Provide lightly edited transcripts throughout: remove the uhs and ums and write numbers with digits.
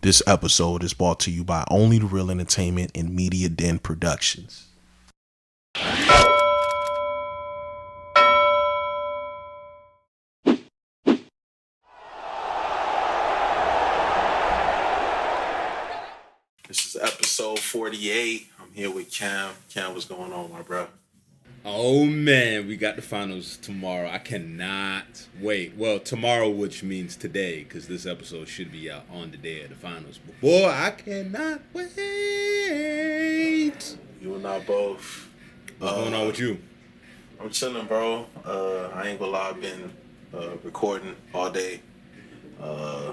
This episode is brought to you by Only the Real Entertainment and Media Den Productions. This is episode 48. I'm here with Cam. Cam, what's going on, my bro? Oh man, we got the finals tomorrow. I cannot wait. Well, tomorrow, which means today, because this episode should be out on the day of the finals. But boy, I cannot wait. You and I both. What's going on with you? I'm chilling, bro. I ain't gonna lie, I've been recording all day. I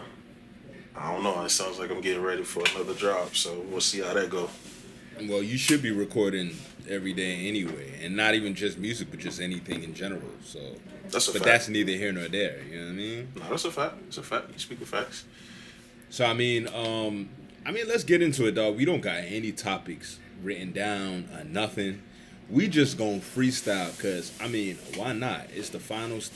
don't know. It sounds like I'm getting ready for another drop, so we'll see how that go. Well, you should be recording every day anyway, and not even just music, but just anything in general. So that's neither here nor there. You know what I mean? No, that's a fact. It's a fact. You speak of facts. So I mean, let's get into it, dog. We don't got any topics written down or nothing. We just gonna freestyle, cause I mean, why not? It's the finals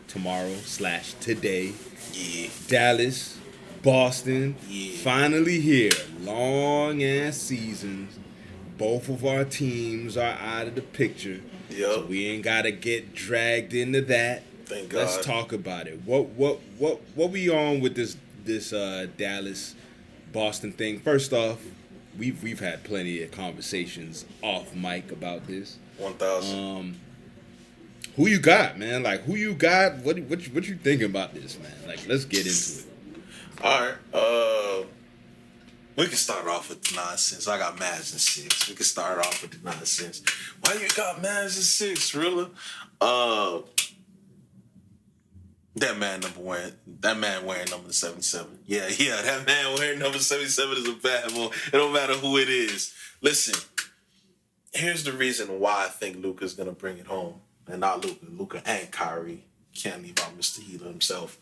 tomorrow/today. Yeah. Dallas, Boston, yeah. Finally here. Long ass seasons. Both of our teams are out of the picture. Yep. So we ain't gotta get dragged into that. Thank God. Let's talk about it. What we on with this Dallas Boston thing? First off, we've had plenty of conversations off mic about this. 1,000. Who you got, man? Like, who you got? What you thinking about this, man? Like, let's get into it. All right. We can start off with the nonsense. I got Mavs in 6. We can start off with the nonsense. Why you got Mavs in 6, Reela? That man wearing number 77. Yeah, that man wearing number 77 is a bad boy. It don't matter who it is. Listen, here's the reason why I think Luka's gonna bring it home. And not Luka. Luka and Kyrie. Can't leave out Mr. Healer himself.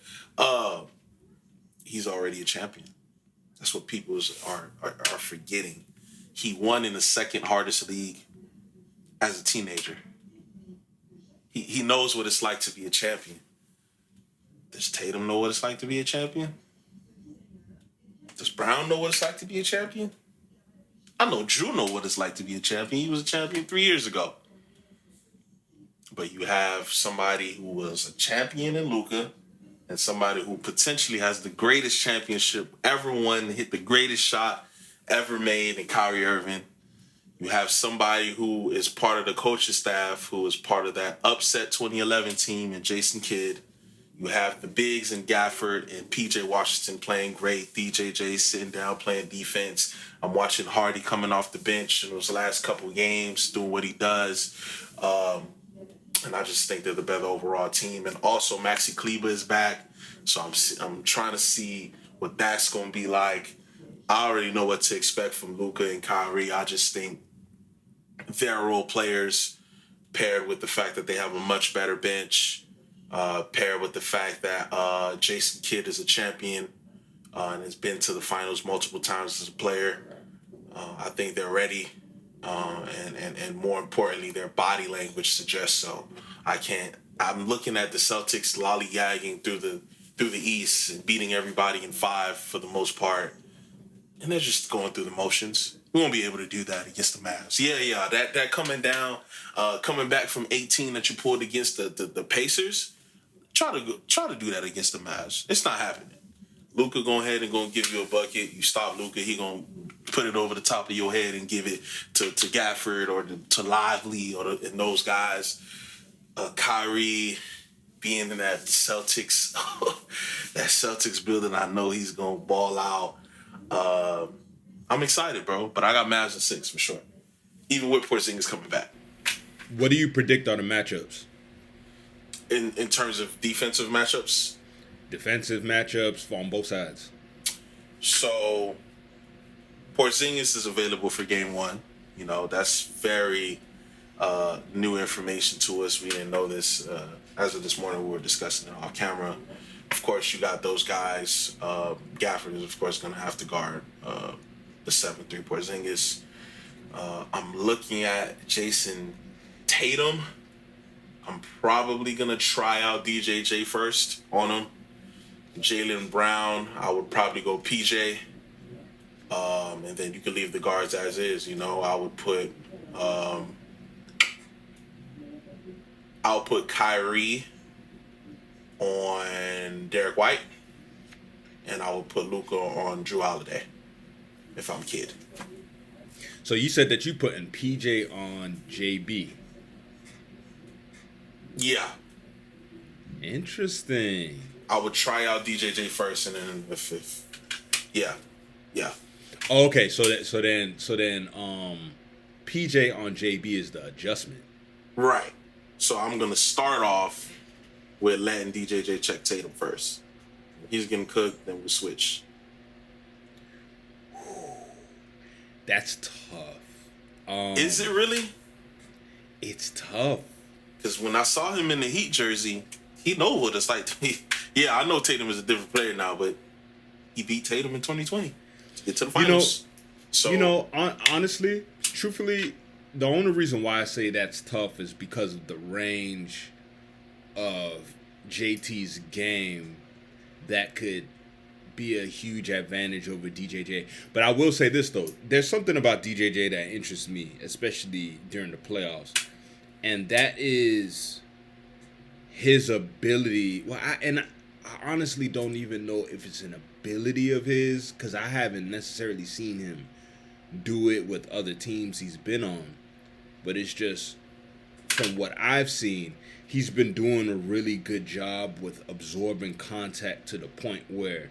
He's already a champion. That's what people are forgetting. He won in the second hardest league as a teenager. He knows what it's like to be a champion. Does Tatum know what it's like to be a champion? Does Brown know what it's like to be a champion? I know Drew know what it's like to be a champion. He was a champion 3 years ago. But you have somebody who was a champion in Luka, and somebody who potentially has the greatest championship ever won, hit the greatest shot ever made in Kyrie Irving. You have somebody who is part of the coaching staff, who is part of that upset 2011 team, and Jason Kidd. You have the bigs in Gafford and PJ Washington playing great. DJJ sitting down playing defense. I'm watching Hardy coming off the bench in those last couple of games doing what he does. And I just think they're the better overall team. And also, Maxi Kleber is back. So I'm trying to see what that's going to be like. I already know what to expect from Luka and Kyrie. I just think they're role players paired with the fact that they have a much better bench, paired with the fact that Jason Kidd is a champion and has been to the finals multiple times as a player. I think they're ready. And more importantly, their body language suggests so. I'm looking at the Celtics lollygagging through the East and beating everybody in 5 for the most part, and they're just going through the motions. We won't be able to do that against the Mavs. Yeah. That coming down, coming back from 18 that you pulled against the Pacers. Try to do that against the Mavs. It's not happening. Luka go ahead and gonna give you a bucket. You stop Luka, he gonna put it over the top of your head and give it to Gafford or to Lively and those guys. Kyrie being in that Celtics building, I know he's gonna ball out. I'm excited, bro. But I got Mavs in 6 for sure. Even with Porzingis coming back. What do you predict are the matchups? In terms of defensive matchups? Defensive matchups on both sides. So, Porzingis is available for game 1. You know, that's very new information to us. We didn't know this. As of this morning, we were discussing it off camera. Of course, you got those guys. Gafford is, of course, going to have to guard the 7-3 Porzingis. I'm looking at Jason Tatum. I'm probably going to try out DJJ first on him. Jaylen Brown, I would probably go PJ. And then you can leave the guards as is. I would put I'll put Kyrie on Derek White, and I would put Luka on Drew Holiday if I'm Kid. So you said that you putting PJ on JB. Yeah. Interesting. I would try out DJJ first, and then if yeah. Oh, okay, so then PJ on JB is the adjustment. Right. So I'm gonna start off with letting DJJ check Tatum first. If he's getting cooked, then we'll switch. That's tough. Is it really? It's tough. Because when I saw him in the Heat jersey, he knows what it's like to me. Yeah, I know Tatum is a different player now, but he beat Tatum in 2020 to get to the finals. Honestly, truthfully, the only reason why I say that's tough is because of the range of JT's game that could be a huge advantage over DJJ. But I will say this, though. There's something about DJJ that interests me, especially during the playoffs. And that is his ability. Well, I honestly don't even know if it's an ability of his, because I haven't necessarily seen him do it with other teams he's been on. But it's just, from what I've seen, he's been doing a really good job with absorbing contact to the point where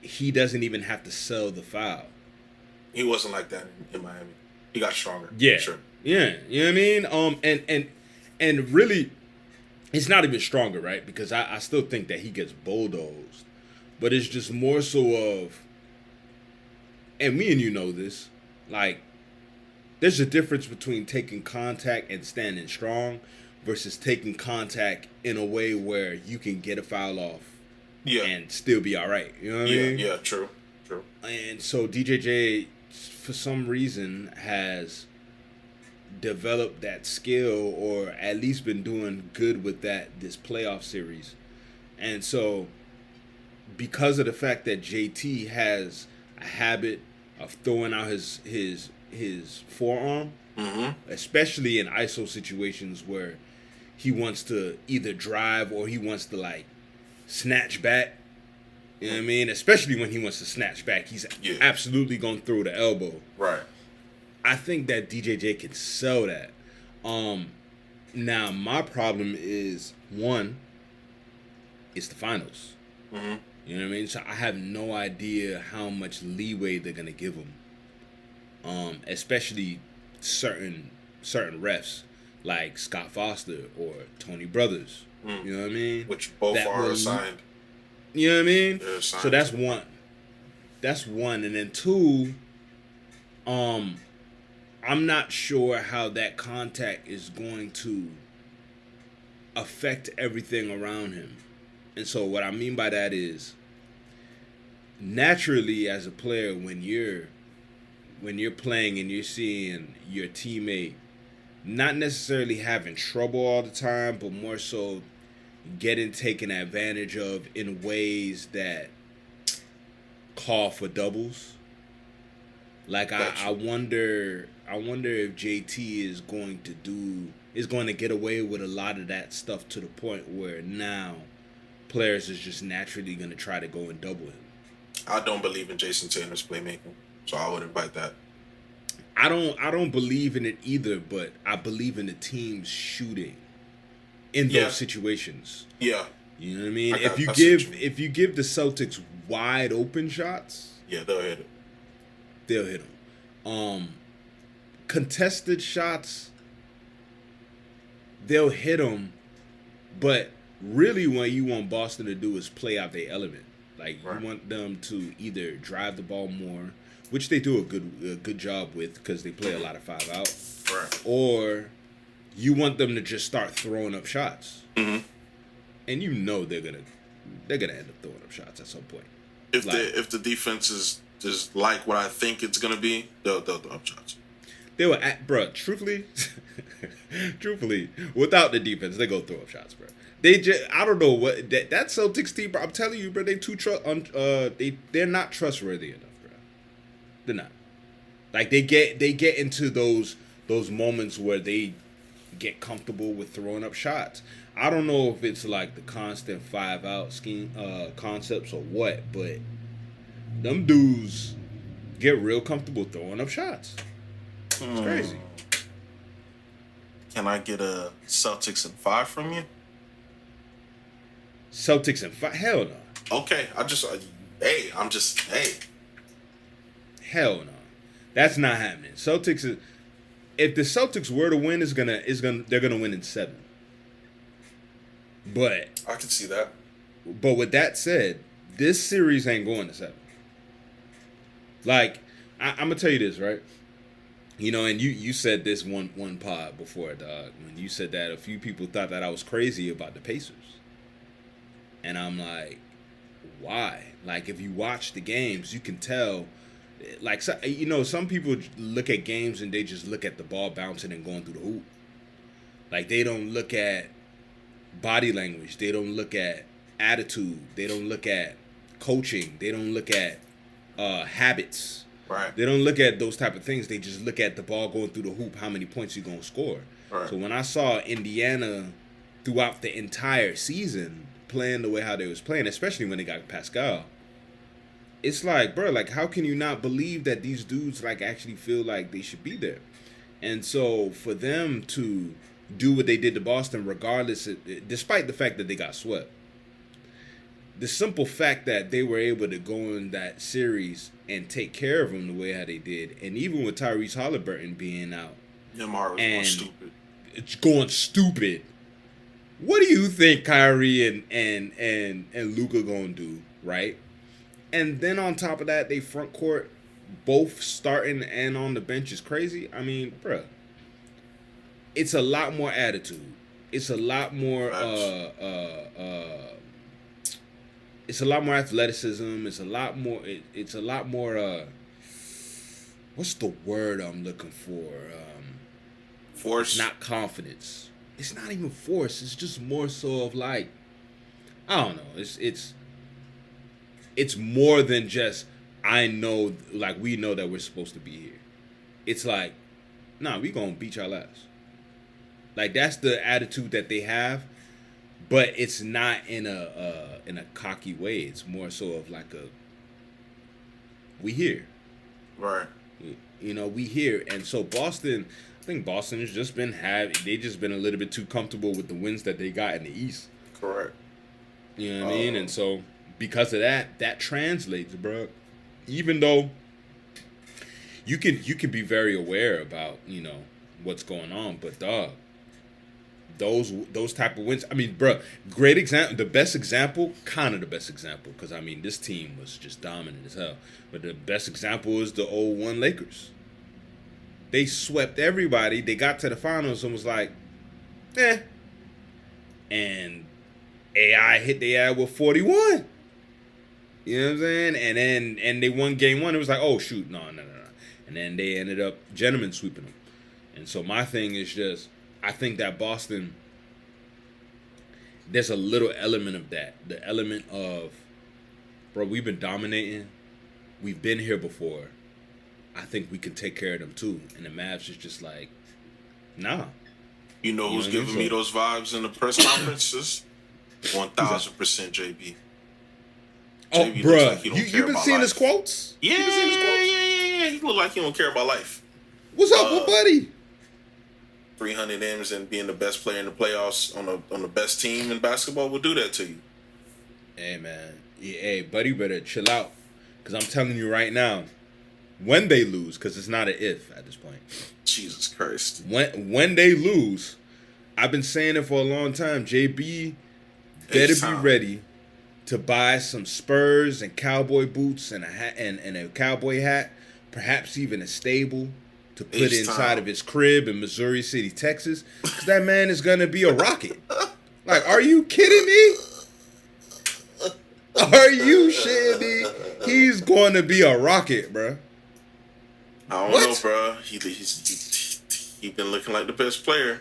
he doesn't even have to sell the foul. He wasn't like that in Miami. He got stronger. Yeah. Sure. Yeah. You know what I mean? And really, it's not even stronger, right? Because I still think that he gets bulldozed. But it's just more so of, and me and you know this, like, there's a difference between taking contact and standing strong versus taking contact in a way where you can get a foul off and still be all right. You know what I mean? Yeah, true. And so DJJ, for some reason, has developed that skill, or at least been doing good with that this playoff series. And so, because of the fact that JT has a habit of throwing out his forearm, especially in ISO situations where he wants to either drive or he wants to, like, snatch back. You know what I mean? Especially when he wants to snatch back, he's absolutely going to throw the elbow. Right. I think that DJJ can sell that. Now, my problem is, one, it's the finals. Mm-hmm. You know what I mean? So I have no idea how much leeway they're going to give him. Especially certain refs like Scott Foster or Tony Brothers. You know what I mean? Which both are assigned. You know what I mean? So that's one. And then two, I'm not sure how that contact is going to affect everything around him. And so what I mean by that is, naturally as a player, when you're playing and you're seeing your teammate not necessarily having trouble all the time, but more so getting taken advantage of in ways that call for doubles. Like I wonder if JT is going to get away with a lot of that stuff to the point where now players is just naturally going to try to go and double him. I don't believe in Jason Taylor's playmaking, so I wouldn't bite that. I don't believe in it either, but I believe in the team's shooting in those situations. Yeah. You know what I mean? If you give the Celtics wide open shots, they'll hit it. Them. Contested shots, they'll hit them, but really what you want Boston to do is play out their element. Like, you want them to either drive the ball more, which they do a good job with because they play a lot of 5 out, or you want them to just start throwing up shots, and you know they're gonna end up throwing up shots at some point. If the defense is like what I think it's gonna be, they'll throw up shots. They were truthfully, without the defense, they go throw up shots, bro. They just, I don't know what that Celtics team, bro. I'm telling you, bro, they're not trustworthy enough, bro. They're not. Like they get into those moments where they get comfortable with throwing up shots. I don't know if it's like the constant 5-out scheme concepts or what, but them dudes get real comfortable throwing up shots. It's crazy. Can I get a Celtics in 5 from you? Celtics in 5? Hell no. Okay, I'm just Hell no. That's not happening. Celtics is, if the Celtics were to win, they're gonna win in 7. But I can see that. But with that said, this series ain't going to 7. Like, I'm gonna tell you this, right? You know, and you said this one pod before, dog. When you said that, a few people thought that I was crazy about the Pacers. And I'm like, why? Like, if you watch the games, you can tell. Like, you know, some people look at games and they just look at the ball bouncing and going through the hoop. Like, they don't look at body language. They don't look at attitude. They don't look at coaching. They don't look at habits. Right. They don't look at those type of things. They just look at the ball going through the hoop, how many points you're going to score. Right. So when I saw Indiana throughout the entire season playing the way how they was playing, especially when they got Pascal, it's like, bro, like, how can you not believe that these dudes, like, actually feel like they should be there? And so for them to do what they did to Boston, regardless, despite the fact that they got swept, the simple fact that they were able to go in that series and take care of them the way how they did, and even with Tyrese Halliburton being out, Yamar was going stupid. It's going stupid. What do you think Kyrie and Luka gonna do, right? And then on top of that, they front court both starting and on the bench is crazy. I mean, bruh, it's a lot more attitude. It's a lot more it's a lot more athleticism. It's a lot more. It's a lot more. What's the word I'm looking for? Force. Not confidence. It's not even force. It's just more so of like, I don't know. It's more than just I know. Like, we know that we're supposed to be here. It's like, nah, we gonna beat y'all ass. Like, that's the attitude that they have. But it's not in a cocky way. It's more so of like a, we here. Right. You know, we here. And so Boston, I think Boston has just been they just been a little bit too comfortable with the wins that they got in the East. Correct. You know what I mean? And so because of that translates, bro. Even though you can be very aware about, you know, what's going on, but dog, those type of wins. I mean, bro, great example. The best example, kind of the best example, because I mean, this team was just dominant as hell. But the best example is the 0-1 Lakers. They swept everybody. They got to the finals and was like, eh. And AI hit their ass with 41. You know what I'm saying? And they won game 1. It was like, oh shoot, no. And then they ended up gentlemen sweeping them. And so my thing is just, I think that Boston, there's a little element of that. The element of, bro, we've been dominating. We've been here before. I think we can take care of them too. And the Mavs is just like, nah. You know who's giving me those vibes in the press conferences? 1000% JB. Oh, bro, like you been seeing his quotes? Yeah. He look like he don't care about life. What's up, buddy? 300 M's and being the best player in the playoffs on the best team in basketball will do that to you. Hey, man. Yeah, hey, buddy, better chill out. Because I'm telling you right now, when they lose, because it's not an if at this point. Jesus Christ. When they lose, I've been saying it for a long time, JB better be ready to buy some Spurs and cowboy boots and a hat and a cowboy hat, perhaps even a stable to put inside of his crib in Missouri City, Texas, because that man is going to be a rocket. Like, are you kidding me? Are you shitting me? He's going to be a rocket, bro. I don't know, bro. He's been looking like the best player.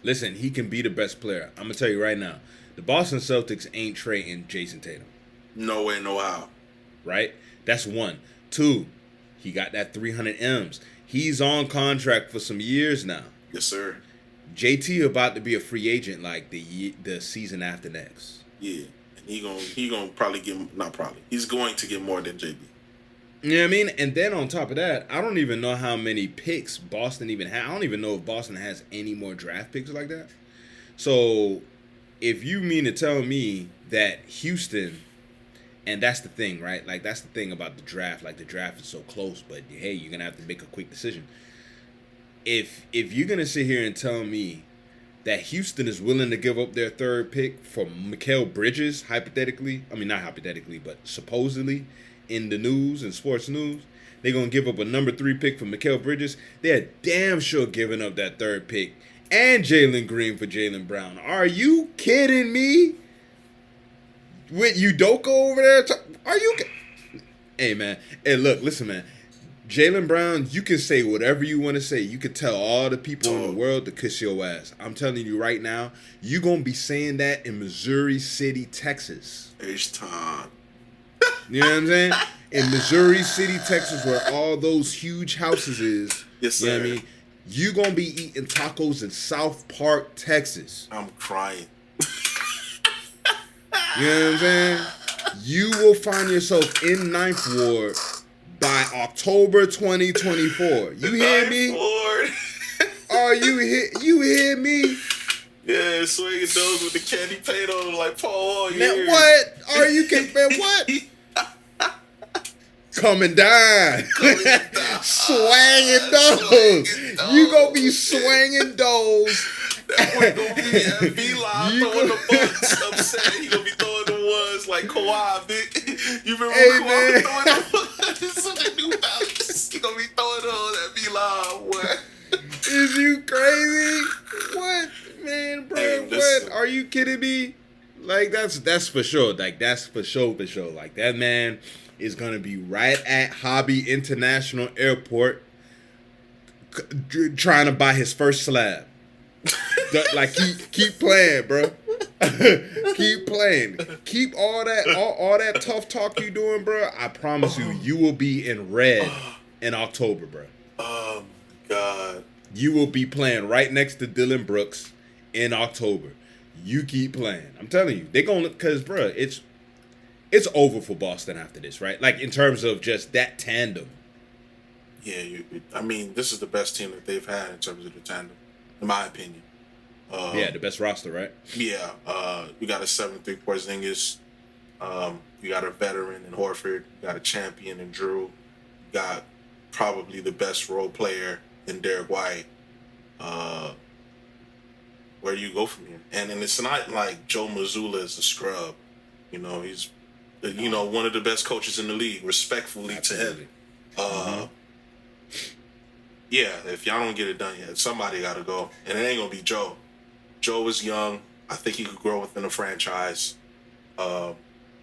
Listen, he can be the best player. I'm going to tell you right now. The Boston Celtics ain't trading Jason Tatum. No way, no how. Right? That's one. Two, He got that 300 M's. He's on contract for some years now. Yes, sir. JT about to be a free agent like the season after next. Yeah, and he gonna probably get, not probably, he's going to get more than JB. You know what I mean? And then on top of that, I don't even know how many picks Boston even has. I don't even know if Boston has any more draft picks like that. So if you mean to tell me that Houston, and that's the thing, right? Like, that's the thing about the draft. Like, the draft is so close, but hey, you're going to have to make a quick decision. If you're going to sit here and tell me that Houston is willing to give up their third pick for Mikal Bridges, hypothetically, I mean, not hypothetically, but supposedly in the news and sports news, they're going to give up a number 3 pick for Mikal Bridges, they're damn sure giving up that third pick and Jalen Green for Jaylen Brown. Are you kidding me? With Udoka over there? Are you? Hey, man. Hey, look, listen, man. Jaylen Brown, you can say whatever you want to say. You can tell all the people in the world to kiss your ass. I'm telling you right now, you're going to be saying that in Missouri City, Texas. H-Time. You know what I'm saying? In Missouri City, Texas, where all those huge houses is. Yes, sir. You know what I mean? You're going to be eating tacos in South Park, Texas. I'm crying. You know what I'm saying? You will find yourself in Ninth Ward by October 2024. You hear me? Oh, you hear me? Yeah, swinging those with the candy paint on them like Paul. Man, what? Are you man, what? Coming down. Swanging those. You gonna be swanging those. That boy gonna be at V-Live throwing the bucks upset. He gonna be throwing the ones like Kawhi, big. You remember Kawhi was throwing the ones on the New Balance? He gonna be throwing those at V-Live, what? Is you crazy? What? Man, bro, hey, what? Are you kidding me? Like, that's for sure. Like, that's for sure. Like, that man is gonna be right at Hobby International Airport trying to buy his first slab. Like, keep playing, bro. Keep playing. Keep all that tough talk you doing, bro. I promise you will be in red in October, bro. Oh my God. You will be playing right next to Dylan Brooks in October. You keep playing. I'm telling you, they're gonna, cause bro, it's over for Boston after this, right? Like, in terms of just that tandem. Yeah, I mean, this is the best team that they've had in terms of the tandem, in my opinion. Yeah, the best roster, right? Yeah, you got a 7'3" Porzingis. You got a veteran in Horford. You got a champion in Drew. You got probably the best role player in Derek White. Where do you go from here? And it's not like Joe Mazzulla is a scrub. You know, he's one of the best coaches in the league. Respectfully Absolutely. to him. Yeah, if y'all don't get it done yet, somebody got to go, and it ain't gonna be Joe. Joe is young. I think he could grow within the franchise.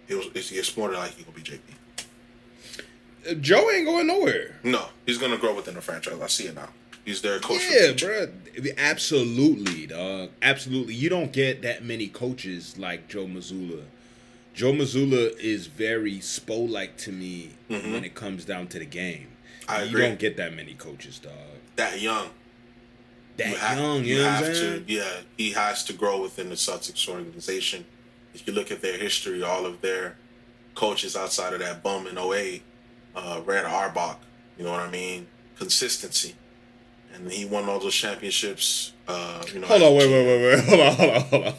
It's more than likely gonna be JP. Joe ain't going nowhere. No, he's gonna grow within the franchise. I see it now. He's their coach. Yeah, bro. Absolutely, dog. Absolutely. You don't get that many coaches like Joe Mazzulla. Joe Mazzulla is very Spo-like to me when it comes down to the game. I agree. You don't get that many coaches, dog. That young. You know what I'm saying? Yeah, he has to grow within the Celtics organization. If you look at their history, all of their coaches outside of that bum in 08, Red Auerbach, you know what I mean? Consistency. And he won all those championships. Hold on, wait. Hold on.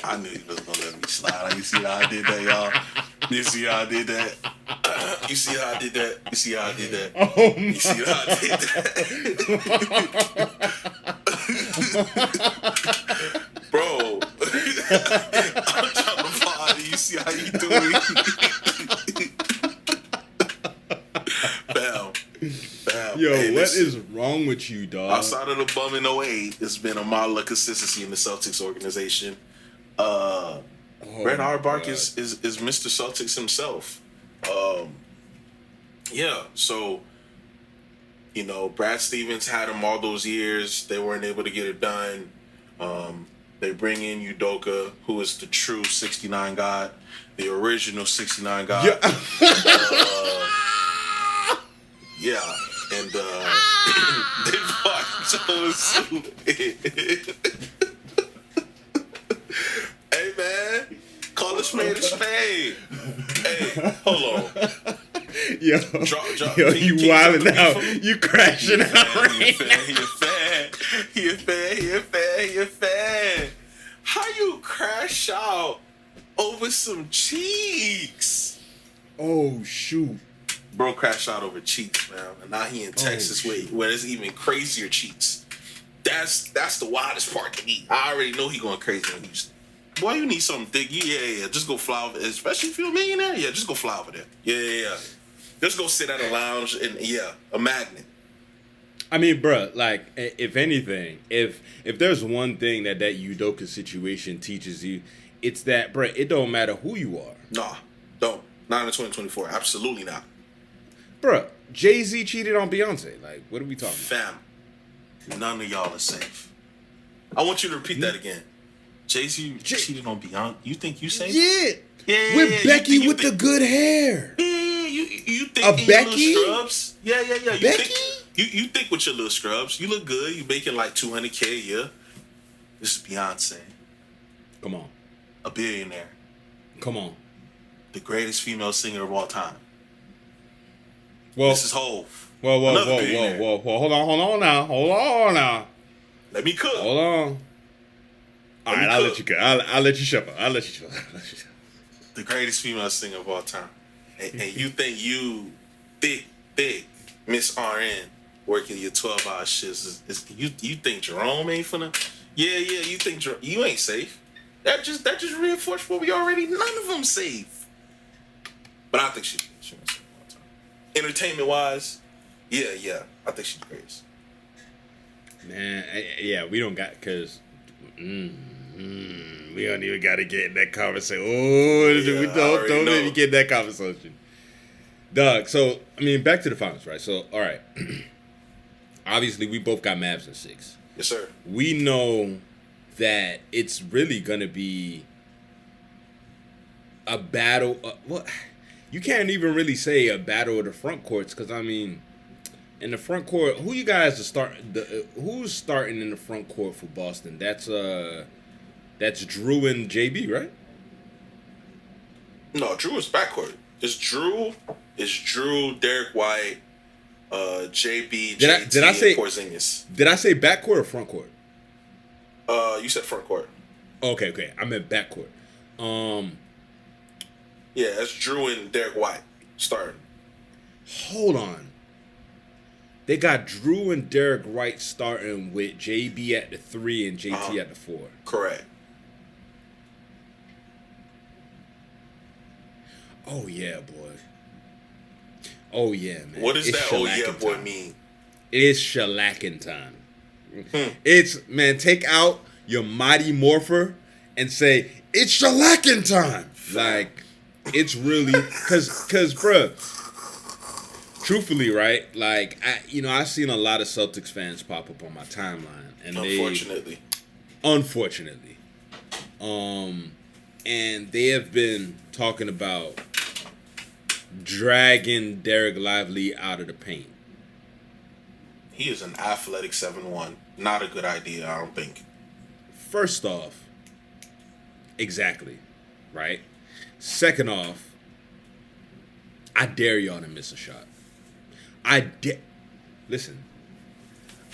I knew he was going to let me slide. You see how I did that, y'all? You see how I did that? You see how I did that? You see how I did that? You see how I did that? Bro. I'm trying to party. You see how you doing? Bam. Yo, what is wrong with you, dog? Outside of the bum in 08, it's been a model of consistency in the Celtics organization. Red Auerbach is Mr. Celtics himself. Yeah, so, Brad Stevens had him all those years. They weren't able to get it done. They bring in Udoka, who is the true 69 god, the original 69 god. Yeah. Hey, man. Call a spade a spade. Hey, hold on. Yo, you wildin' out. You crashing out right now. He a fan. How you crash out over some cheeks? Oh, shoot. Bro crashed out over cheeks, man. And now he in Texas where it's even crazier cheeks. That's the wildest part to me. I already know he going crazy in Houston. Boy, you need something thick. Yeah. Just go fly over there. Especially if you're a millionaire. Yeah, just go fly over there. Yeah. Just go sit at a lounge and, a magnet. I mean, bruh, like, if anything, if there's one thing that Udoka situation teaches you, it's that, bruh, it don't matter who you are. Nah, don't. Not in 2024. Absolutely not. Bruh, Jay-Z cheated on Beyonce. Like, what are we talking about? Fam, none of y'all are safe. I want you to repeat that again. Jay-Z cheated on Beyonce. You think you safe? Yeah. With Becky with the good hair. Yeah. You think in Becky? Your little scrubs? Yeah. Becky? You think with your little scrubs. You look good. You making like $200K a year. This is Beyonce. Come on. A billionaire. Come on. The greatest female singer of all time. Well, this is Hov. Whoa. Hold on now. Let me cook. Hold on. All right, I'll let you cook. I'll let you shuffle. The greatest female singer of all time. And you think you thick Miss RN working your 12-hour shifts you think Jerome ain't finna? Yeah, you think you ain't safe. That just reinforced what we already. None of them safe. But I think she's safe all the time. Entertainment wise, yeah, I think she's the greatest. Man, yeah, we don't got because we don't even got to get in that conversation. We don't even get in that conversation. Doug, so, I mean, back to the finals, right? So, all right. Obviously, we both got Mavs in 6. Yes, sir. We know that it's really going to be a battle. You can't even really say a battle of the front courts because, I mean, in the front court, who you guys are starting? Who's starting in the front court for Boston? That's Drew and JB, right? No, Drew is backcourt. It's Drew, Derek White, JB, JT, and Porzingis. Did I say backcourt or front court? You said front court. Okay. I meant backcourt. Yeah, that's Drew and Derek White starting. Hold on. They got Drew and Derek White starting with JB at the 3 and JT at the 4. Correct. Oh, yeah, boy. Oh, yeah, man. What does that oh, yeah, boy mean? It is shellacking time. It's, man, take out your Mighty Morpher and say, it's shellacking time. Like, it's really, because, bruh, truthfully, right? Like, I've seen a lot of Celtics fans pop up on my timeline. And Unfortunately. And they have been talking about dragging Derek Lively out of the paint. He is an athletic 7'1". Not a good idea, I don't think. First off, exactly, right? Second off, I dare y'all to miss a shot. Listen,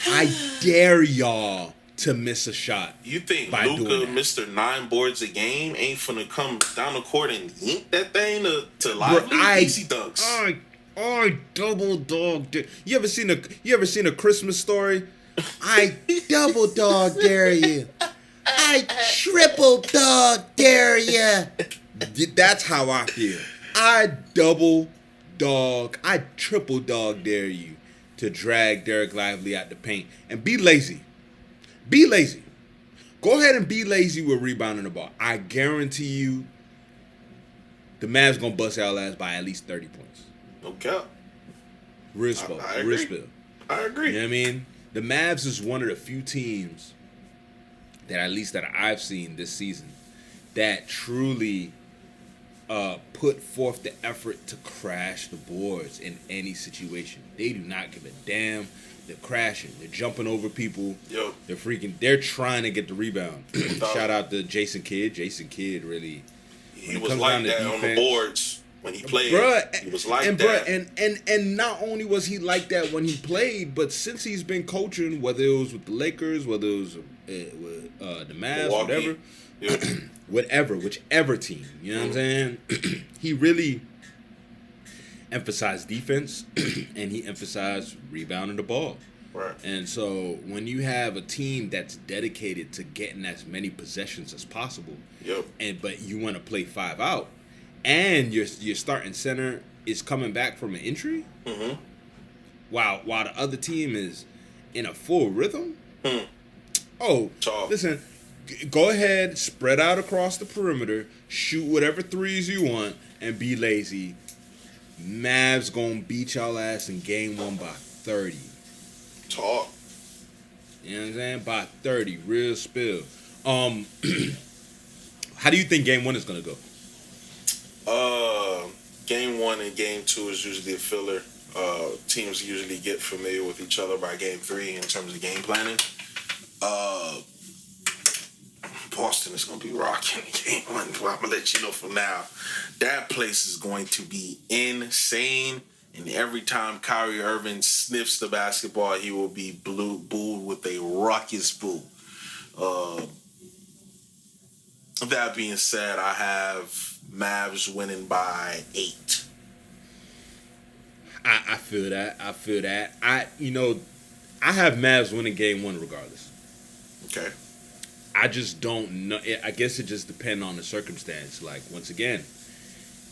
I dare y'all to miss a shot. You think Luka, Mr. 9 boards a game, ain't finna come down the court and yank that thing to Lively? Easy dunks. I double dog dare. You ever seen a Christmas Story? I double dog dare you. I triple dog dare you. That's how I feel. I triple dog dare you to drag Derek Lively out the paint and be lazy. Be lazy. Go ahead and be lazy with rebounding the ball. I guarantee you the Mavs gonna bust our ass by at least 30 points. No cap. Real spill. I agree. You know what I mean? The Mavs is one of the few teams that, at least that I've seen this season, that truly put forth the effort to crash the boards in any situation. They do not give a damn. They're crashing. They're jumping over people. Yo. They're trying to get the rebound. Shout out to Jason Kidd. Jason Kidd really. He was like that on the boards when he played. He was like that. Bruh, and not only was he like that when he played, but since he's been coaching, whether it was with the Lakers, whether it was with the Mavs, Milwaukee. whatever, whichever team, you know what I'm saying? He really emphasized defense and he emphasized rebounding the ball. Right. And so when you have a team that's dedicated to getting as many possessions as possible, but you want to play 5 out, and your starting center is coming back from an injury, while the other team is in a full rhythm. Listen, go ahead, spread out across the perimeter, shoot whatever threes you want, and be lazy. Mavs gonna beat y'all ass in game 1 by 30. Talk. You know what I'm saying? By 30, real spill. How do you think game 1 is gonna go? Game 1 and game 2 is usually a filler. Teams usually get familiar with each other by game 3 in terms of game planning. Boston is going to be rocking game 1. Well, I'm going to let you know from now. That place is going to be insane. And every time Kyrie Irving sniffs the basketball, he will be booed with a raucous boo. That being said, I have Mavs winning by 8. I feel that. I have Mavs winning game 1 regardless. Okay. I just don't know. I guess it just depends on the circumstance. Like, once again,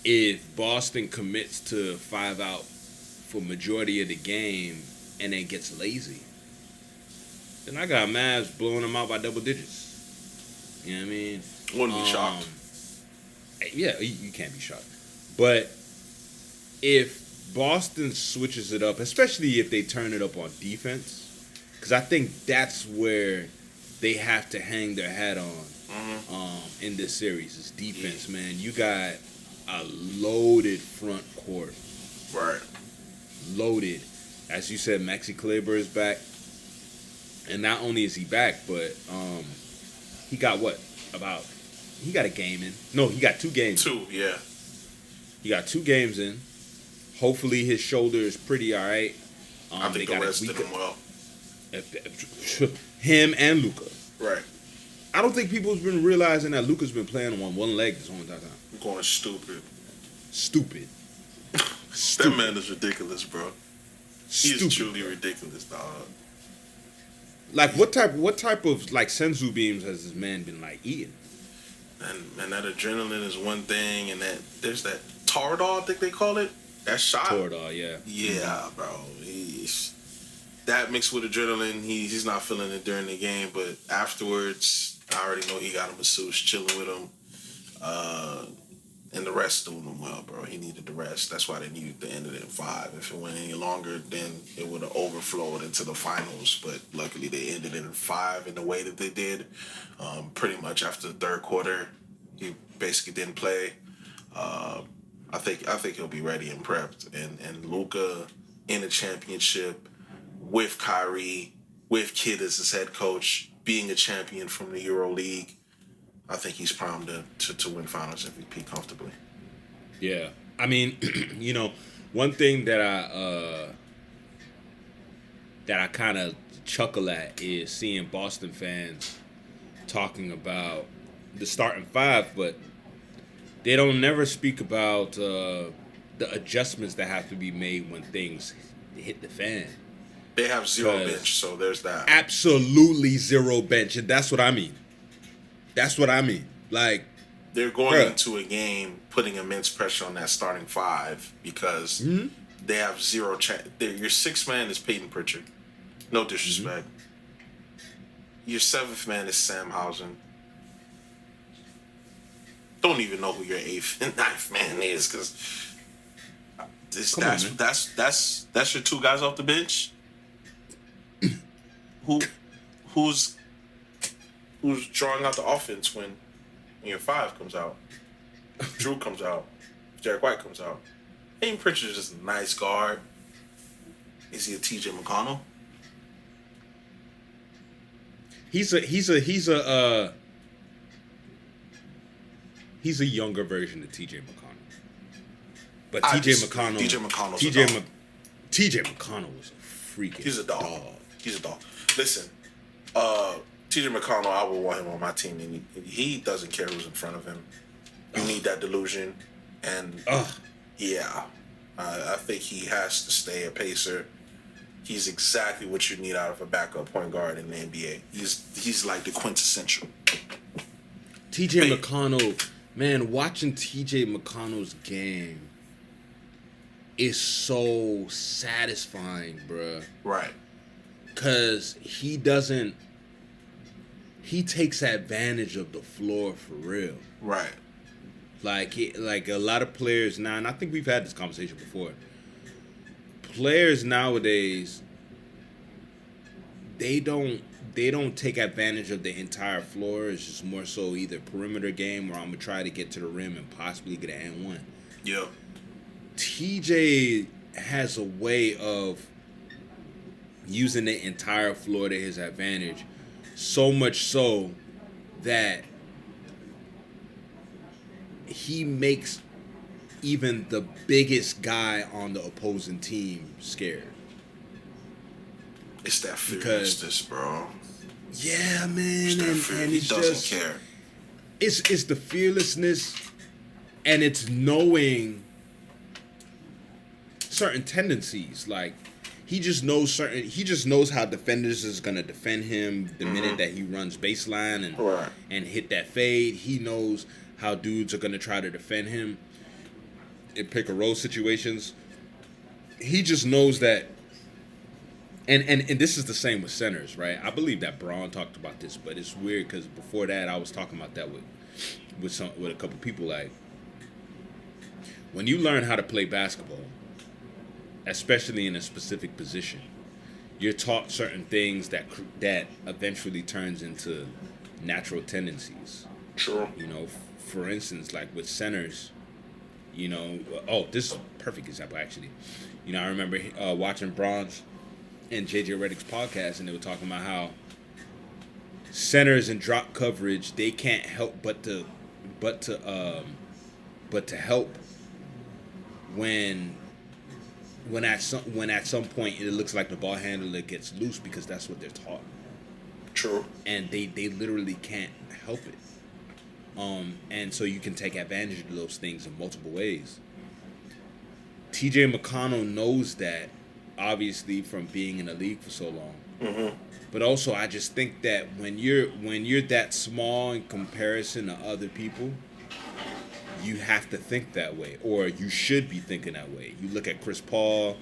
if Boston commits to 5 out for majority of the game and then gets lazy, then I got Mavs blowing them out by double digits. You know what I mean? Wouldn't be shocked. Yeah, you can't be shocked. But if Boston switches it up, especially if they turn it up on defense, because I think that's where they have to hang their hat on in this series is defense, man. You got a loaded front court. Right. Loaded. As you said, Maxi Kleber is back. And not only is he back, but he got he got a game in. No, he got 2 games. 2, yeah. He got 2 games in. Hopefully his shoulder is pretty all right. I think the rest did him well. Him and Luka. Right. I don't think people's been realizing that Luka's been playing on one leg this whole entire time. I'm going stupid. That man is ridiculous, bro. He is truly ridiculous, dog. Like, what type of like senzu beams has this man been like eating? And that adrenaline is one thing, and that there's that Toradol, I think they call it. That shot. Toradol, yeah. Yeah, bro. That mixed with adrenaline, he's not feeling it during the game, but afterwards, I already know he got a masseuse chilling with him. And the rest doing him well, bro. He needed the rest. That's why they needed to end it in 5. If it went any longer, then it would have overflowed into the finals. But luckily, they ended it in 5 in the way that they did. Pretty much after the third quarter, he basically didn't play. I think he'll be ready and prepped. And Luka in a championship with Kyrie, with Kidd as his head coach, being a champion from the EuroLeague, I think he's primed to win Finals MVP comfortably. Yeah, I mean, one thing that I kind of chuckle at is seeing Boston fans talking about the starting 5, but they don't never speak about the adjustments that have to be made when things hit the fan. They have 0 bench, so there's that. Absolutely 0 bench, and that's what I mean. Like, they're going into a game putting immense pressure on that starting 5 because they have 0 your 6th man is Peyton Pritchard. No disrespect. Your 7th man is Sam Housen. Don't even know who your 8th and 9th man is because that's your 2 guys off the bench. Who's drawing out the offense when your 5 comes out? If Drew comes out, if Derek White comes out, Aiden Pritchard is just a nice guard. Is he a TJ McConnell? He's a younger version of TJ McConnell. But TJ McConnell was a freaking He's a dog. He's a dog. Listen, TJ McConnell, I would want him on my team. And he doesn't care who's in front of him. You need that delusion. And I think he has to stay a pacer. He's exactly what you need out of a backup point guard in the NBA. He's like the quintessential. TJ McConnell, man, watching TJ McConnell's game is so satisfying, bruh. Right. Because he takes advantage of the floor for real. Right. Like a lot of players now, and I think we've had this conversation before. Players nowadays, they don't take advantage of the entire floor. It's just more so either perimeter game where I'm gonna try to get to the rim and possibly get an and one. Yeah. TJ has a way of using the entire floor to his advantage, so much so that he makes even the biggest guy on the opposing team scared. It's that fearlessness, bro. Yeah, man, and he doesn't care. It's the fearlessness, and it's knowing certain tendencies. Like he just knows how defenders is gonna defend him the minute that he runs baseline and hit that fade. He knows how dudes are gonna try to defend him in pick and roll situations. He just knows that, and this is the same with centers, right? I believe that Braun talked about this, but it's weird because before that I was talking about that with a couple people. Like when you learn how to play basketball, especially in a specific position, you're taught certain things that eventually turns into natural tendencies. True. You know, for instance, like with centers, you know, this is a perfect example actually. You know, I remember watching Braun's and JJ Redick's podcast, and they were talking about how centers and drop coverage, they can't help but to help when at some point it looks like the ball handler gets loose, because that's what they're taught. True. And they literally can't help it. And so you can take advantage of those things in multiple ways. TJ McConnell knows that, obviously, from being in the league for so long. Mm-hmm. But also, I just think that when you're that small in comparison to other people, you have to think that way, or you should be thinking that way. You look at Chris Paul,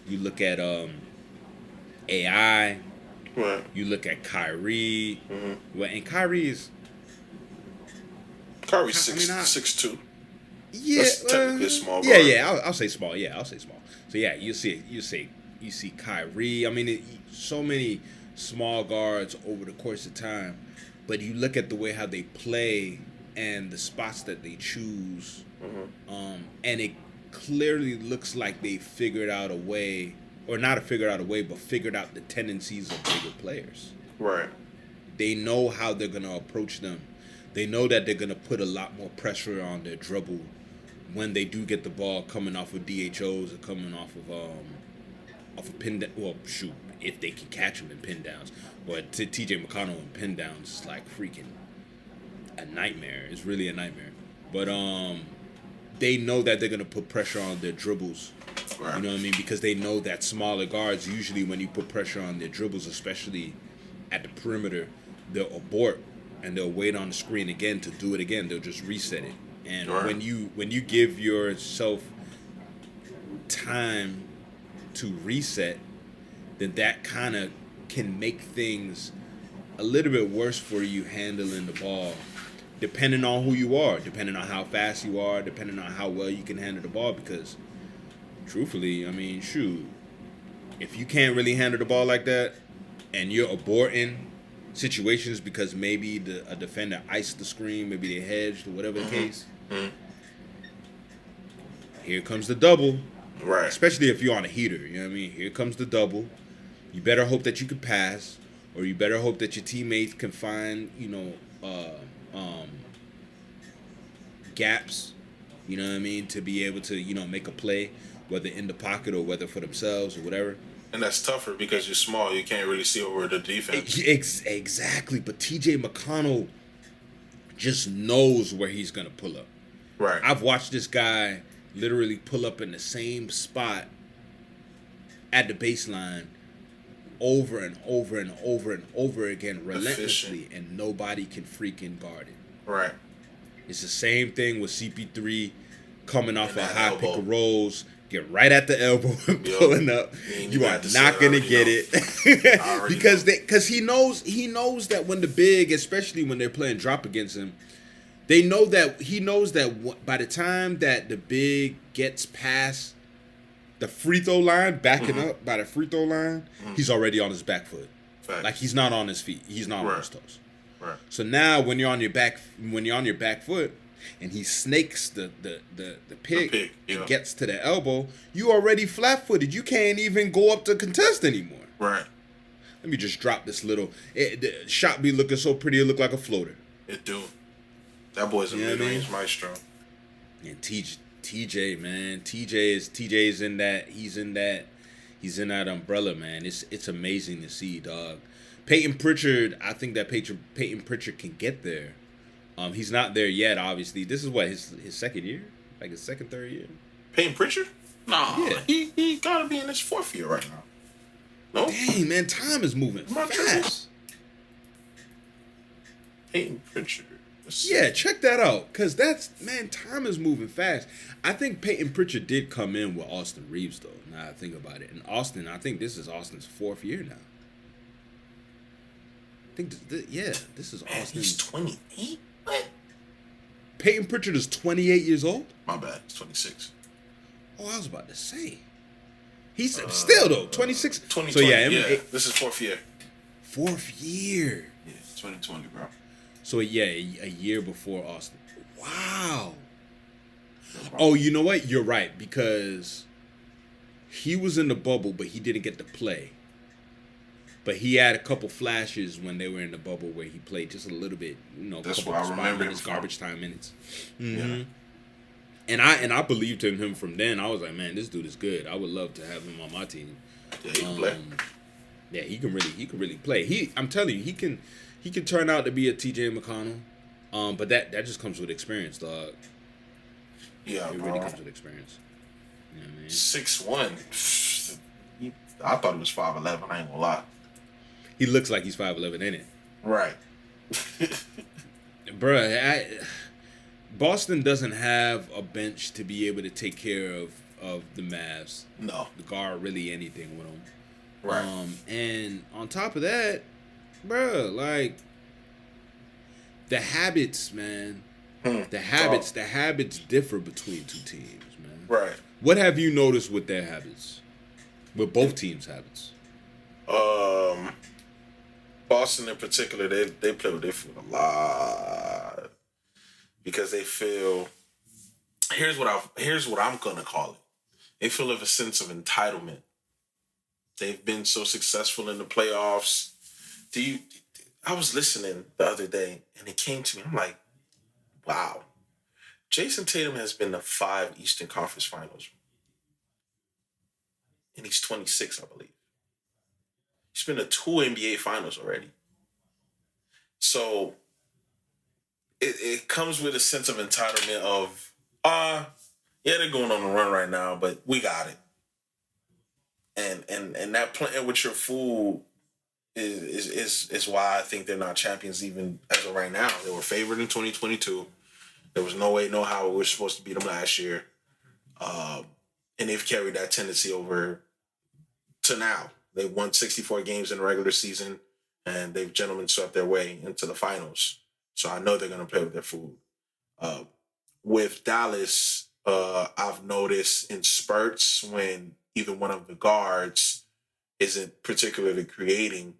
you look at AI, right. You look at Kyrie. Mm-hmm. Well, and Kyrie's 6'2". Yeah, that's technically a small guard. Yeah. I'll say small. Yeah, I'll say small. So yeah, you see Kyrie. I mean, so many small guards over the course of time, but you look at the way how they play and the spots that they choose, and it clearly looks like they figured out a way, or not figured out a way, but figured out the tendencies of bigger players. Right. They know how they're gonna approach them. They know that they're gonna put a lot more pressure on their dribble when they do get the ball coming off of DHOs or coming off of a pin. Well, shoot, if they can catch them in pin downs, but to TJ McConnell in pin downs, it's like freaking a nightmare. It's really a nightmare. But they know that they're gonna put pressure on their dribbles. Right. You know what I mean? Because they know that smaller guards, usually when you put pressure on their dribbles, especially at the perimeter, they'll abort and they'll wait on the screen again to do it again. They'll just reset it. And right. when you give yourself time to reset, then that kind of can make things a little bit worse for you handling the ball, depending on who you are, depending on how fast you are, depending on how well you can handle the ball. Because truthfully, I mean, shoot, if you can't really handle the ball like that and you're aborting situations because maybe a defender iced the screen, maybe they hedged or whatever the case, Here comes the double. Right. Especially if you're on a heater, you know what I mean? Here comes the double. You better hope that you can pass, or you better hope that your teammates can find, gaps, you know what I mean, to be able to, make a play, whether in the pocket or whether for themselves or whatever. And that's tougher because you're small. You can't really see over the defense. Exactly. But TJ McConnell just knows where he's going to pull up. Right. I've watched this guy literally pull up in the same spot at the baseline over and over and over and over again relentlessly, and nobody can freaking guard it. Right. It's the same thing with CP3 coming off a high pick and rolls, get right at the elbow and pulling up. You are not gonna get it because he knows that when the big, especially when they're playing drop against him, he knows that by the time that the big gets past the free throw line, backing up by the free throw line, he's already on his back foot. Facts. Like he's not on his feet. He's not on his toes. Right. So now when you're on your back foot and he snakes the pick and gets to the elbow, you already flat footed. You can't even go up to contest anymore. Right. Let me just drop this little the shot be looking so pretty it look like a floater. It do. That boy's a mid-range maestro. And TJ, man. TJ's in that. He's in that umbrella, man. It's amazing to see, dog. Peyton Pritchard, I think that Peyton Pritchard can get there. He's not there yet, obviously. This is what his second year, like his second, third year. Peyton Pritchard? Nah, yeah. He gotta be in his fourth year right now. No, dang man, time is moving fast. Peyton Pritchard. Yeah, check that out, cause time is moving fast. I think Peyton Pritchard did come in with Austin Reeves though. Now I think about it, and Austin, I think this is Austin's fourth year now. I think this is Austin. He's 28. What? Peyton Pritchard is 28 years old. My bad. He's 26. Oh, I was about to say. He's still though 26. 2020. So yeah, this is fourth year. Fourth year. Yeah, 2020, bro. So yeah, a year before Austin. Wow. Oh, you know what? You're right, because he was in the bubble, but he didn't get to play. But he had a couple flashes when they were in the bubble where he played just a little bit, That's what I remember his garbage time minutes. Yeah. And I believed in him from then. I was like, man, this dude is good. I would love to have him on my team. Yeah, he can play. Yeah, he can really play. I'm telling you, he can turn out to be a TJ McConnell. But that just comes with experience, dog. Yeah, it really comes with experience. You know what I mean? 6'1". I thought he was 5'11". I ain't gonna lie. He looks like he's 5'11", ain't it? Right. Bruh, Boston doesn't have a bench to be able to take care of the Mavs. No. To guard really anything with them. Right. And on top of that, bruh, like, the habits, man. The habits differ between two teams, man. Right. What have you noticed with their habits? With both teams' habits? Boston in particular, they play with their foot a lot because they feel. Here's what I'm gonna call it. They feel of a sense of entitlement. They've been so successful in the playoffs. I was listening the other day and it came to me. I'm like, wow. Jason Tatum has been to 5 Eastern Conference Finals. And he's 26, I believe. He's been to 2 NBA Finals already. So it comes with a sense of entitlement of, yeah, they're going on a run right now, but we got it. And that playing with your food is why I think they're not champions even as of right now. They were favored in 2022. There was no way, no how we were supposed to beat them last year. And they've carried that tendency over to now. They won 64 games in the regular season, and they've gentlemen swept their way into the finals. So I know they're going to play with their food. With Dallas, I've noticed in spurts when either one of the guards isn't particularly creating,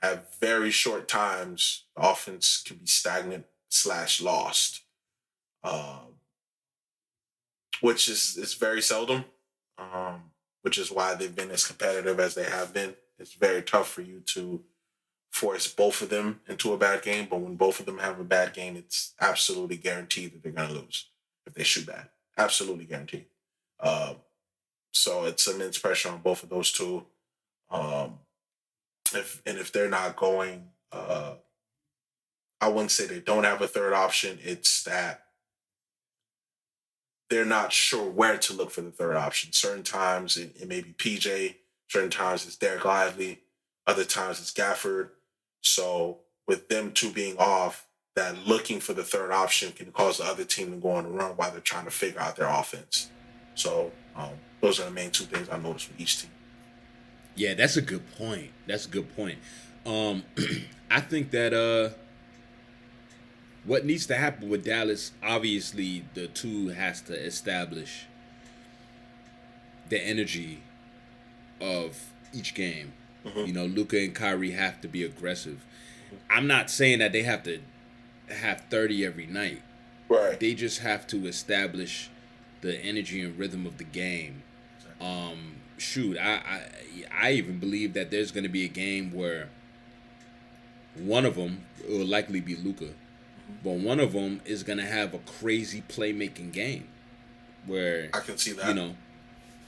at very short times, the offense can be stagnant / lost. which is very seldom, which is why they've been as competitive as they have been. It's very tough for you to force both of them into a bad game, but when both of them have a bad game, it's absolutely guaranteed that they're going to lose if they shoot bad. Absolutely guaranteed. So it's immense pressure on both of those two. If they're not going, I wouldn't say they don't have a third option. It's that they're not sure where to look for the third option. Certain times it may be PJ, certain times it's Derek Lively, other times it's Gafford. So with them two being off, that looking for the third option can cause the other team to go on a run while they're trying to figure out their offense. So those are the main two things I noticed with each team. Yeah, that's a good point. I think that what needs to happen with Dallas, obviously the two has to establish the energy of each game. Mm-hmm. You know, Luka and Kyrie have to be aggressive. I'm not saying that they have to have 30 every night. Right. They just have to establish the energy and rhythm of the game. Shoot, I even believe that there's going to be a game where one of them, it will likely be Luka, but one of them is going to have a crazy playmaking game where I can see that. You know,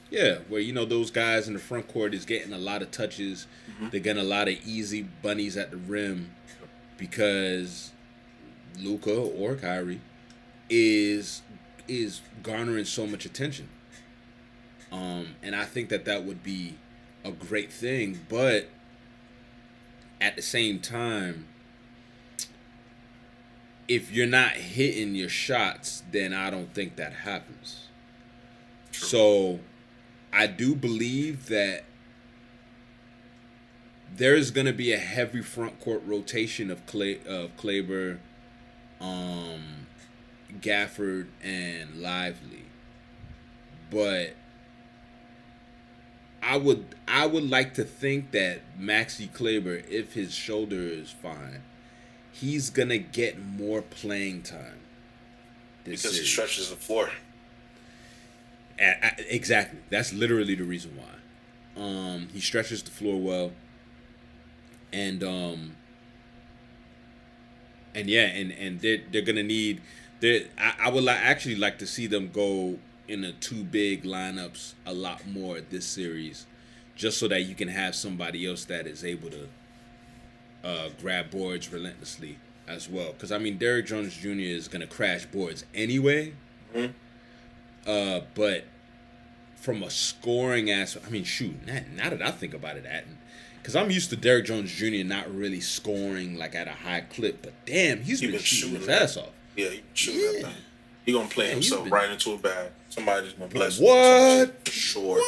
yeah, where those guys in the front court is getting a lot of touches. Mm-hmm. They're getting a lot of easy bunnies at the rim because Luka or Kyrie is garnering so much attention. And I think that would be a great thing, but at the same time, if you're not hitting your shots, then I don't think that happens. True. So I do believe that there's going to be a heavy front court rotation of Kleber, Gafford, and Lively. But I would like to think that Maxi Kleber, if his shoulder is fine, he's gonna get more playing time. Because series. He stretches the floor. Exactly. That's literally the reason why. He stretches the floor well, and they're gonna need. I would actually like to see them go in the two big lineups a lot more this series, just so that you can have somebody else that is able to grab boards relentlessly as well. Because I mean, Derrick Jones Jr. is gonna crash boards anyway. Mm-hmm. But from a scoring aspect, I mean, shoot, now that I think about it, because I'm used to Derrick Jones Jr. not really scoring like at a high clip, but damn, he's been shooting his ass off. Yeah, he's shooting that thing. He's gonna play himself right into a bag. Somebody's gonna bless him. What? For sure.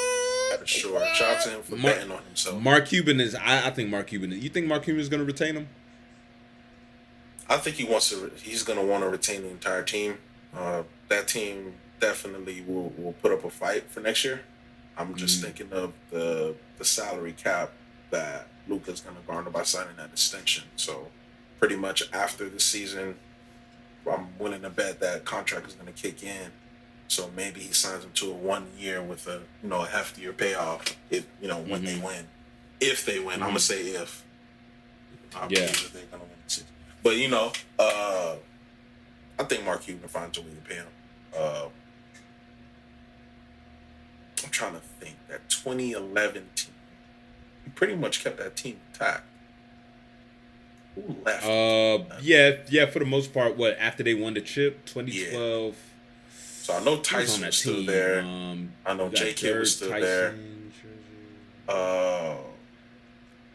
For sure. Shout out to him for betting on himself. Mark Cuban is. I think Mark Cuban. You think Mark Cuban is gonna retain him? I think he wants to. He's gonna want to retain the entire team. That team definitely will put up a fight for next year. I'm just thinking of the salary cap that Luka's gonna garner by signing that extension. So pretty much after the season, I'm willing to bet that contract is going to kick in. So maybe he signs him to a 1 year with a heftier payoff if when they win. If they win, I'm gonna say if. I believe that they're gonna win the season. But I think Mark Cuban finds a way to pay him. I'm trying to think that 2011 team. He pretty much kept that team intact. Who left? Yeah, for the most part. What, after they won the chip, 2012? Yeah. So I know Tyson was still there. I know J.K. was still there.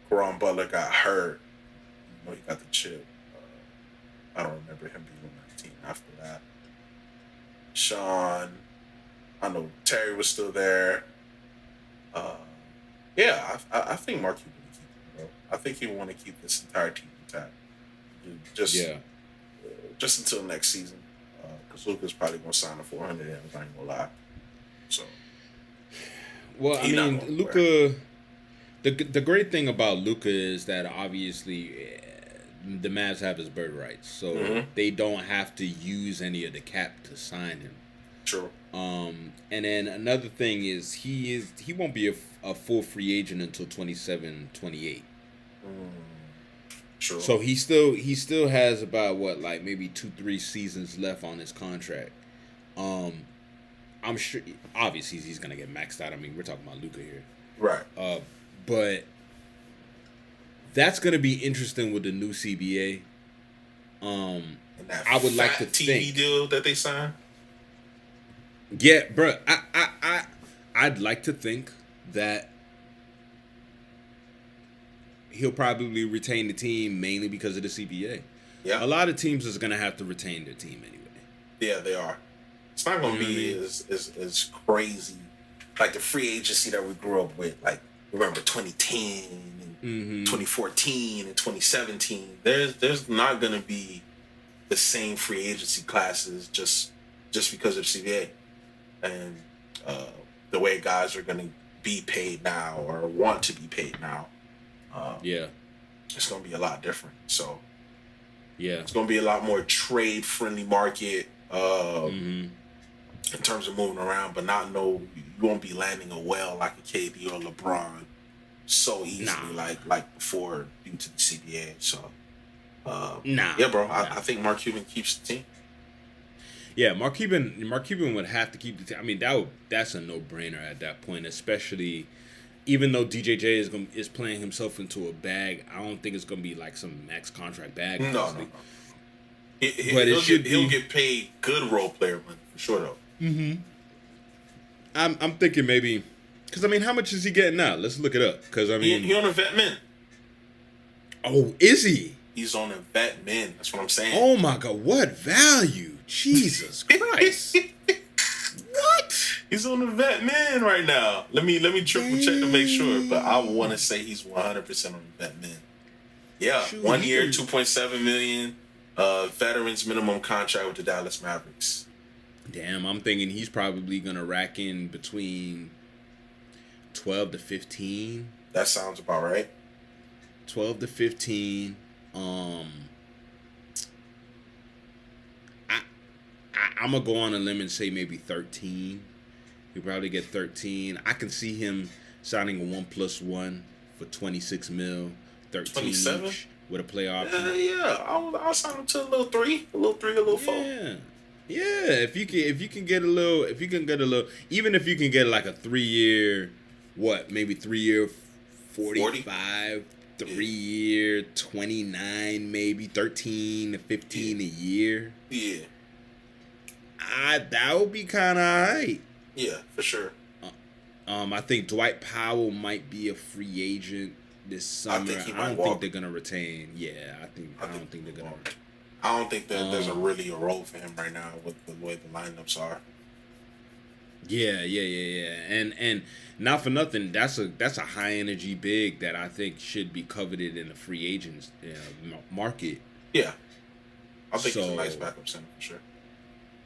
Caron Butler got hurt. He got the chip. I don't remember him being on that team after that. Sean, I know Terry was still there. I think Mark Cuban will keep him, bro. I think he will want to keep this entire team intact. Just until next season. Because Luka's probably going to sign a 400 and I ain't going to lie. So. Well, I mean, Luka, the great thing about Luka is that obviously the Mavs have his bird rights. So they don't have to use any of the cap to sign him. True. And then another thing is he won't be a full free agent until 27, 28. True. So he still has about what, like maybe 2-3 seasons left on his contract. I'm sure obviously he's gonna get maxed out. I mean, we're talking about Luka here. Right. But that's gonna be interesting with the new CBA. And that I would like to TV think deal that they signed. Yeah, bro. I'd like to think that he'll probably retain the team mainly because of the CBA. Yeah. A lot of teams is gonna have to retain their team anyway. Yeah, they are. It's not gonna be as crazy like the free agency that we grew up with. Like remember 2010 and 2014 and 2017. There's not gonna be the same free agency classes just because of CBA and the way guys are gonna be paid now or want to be paid now. It's gonna be a lot different. So it's gonna be a lot more trade friendly market in terms of moving around, but you won't be landing a well like a KD or LeBron so easily like before due to the CBA. So yeah, bro. I think Mark Cuban keeps the team. Yeah, Mark Cuban would have to keep the team. I mean, that's a no-brainer at that point, especially even though DJJ is playing himself into a bag. I don't think it's gonna be like some max contract bag. No. He'll get paid good role player money for sure though. I'm thinking maybe because I mean, how much is he getting now? Let's look it up. Because I mean, he on a vet min. Oh, is he? He's on a vet min. That's what I'm saying. Oh my God, what value? Jesus Christ. What? He's on the vet min right now. Let me triple check to make sure, but I want to say he's 100% on the vet min. Yeah, Shoot, 1 year, $2.7 million, veterans minimum contract with the Dallas Mavericks. Damn, I'm thinking he's probably gonna rack in between 12 to 15. That sounds about right. 12 to 15. I'm gonna go on a limb and say maybe 13. He'll probably get 13. I can see him signing a 1+1 for 26 mil, 13 27 with a play option. I'll sign him to a little 3, a little 4. Yeah, if you can get a little, even if you can get like a 3-year, maybe 3-year 45, 3-year 29, maybe 13 to 15 a year. Yeah. That would be kind of alright. Yeah, for sure. I think Dwight Powell might be a free agent this summer. I don't think they're gonna retain. Yeah, I don't think they're gonna. I don't think that there's really a role for him right now with the way the lineups are. Yeah, and not for nothing. That's a high energy big that I think should be coveted in the free agents market. Yeah, I think he's a nice backup center for sure.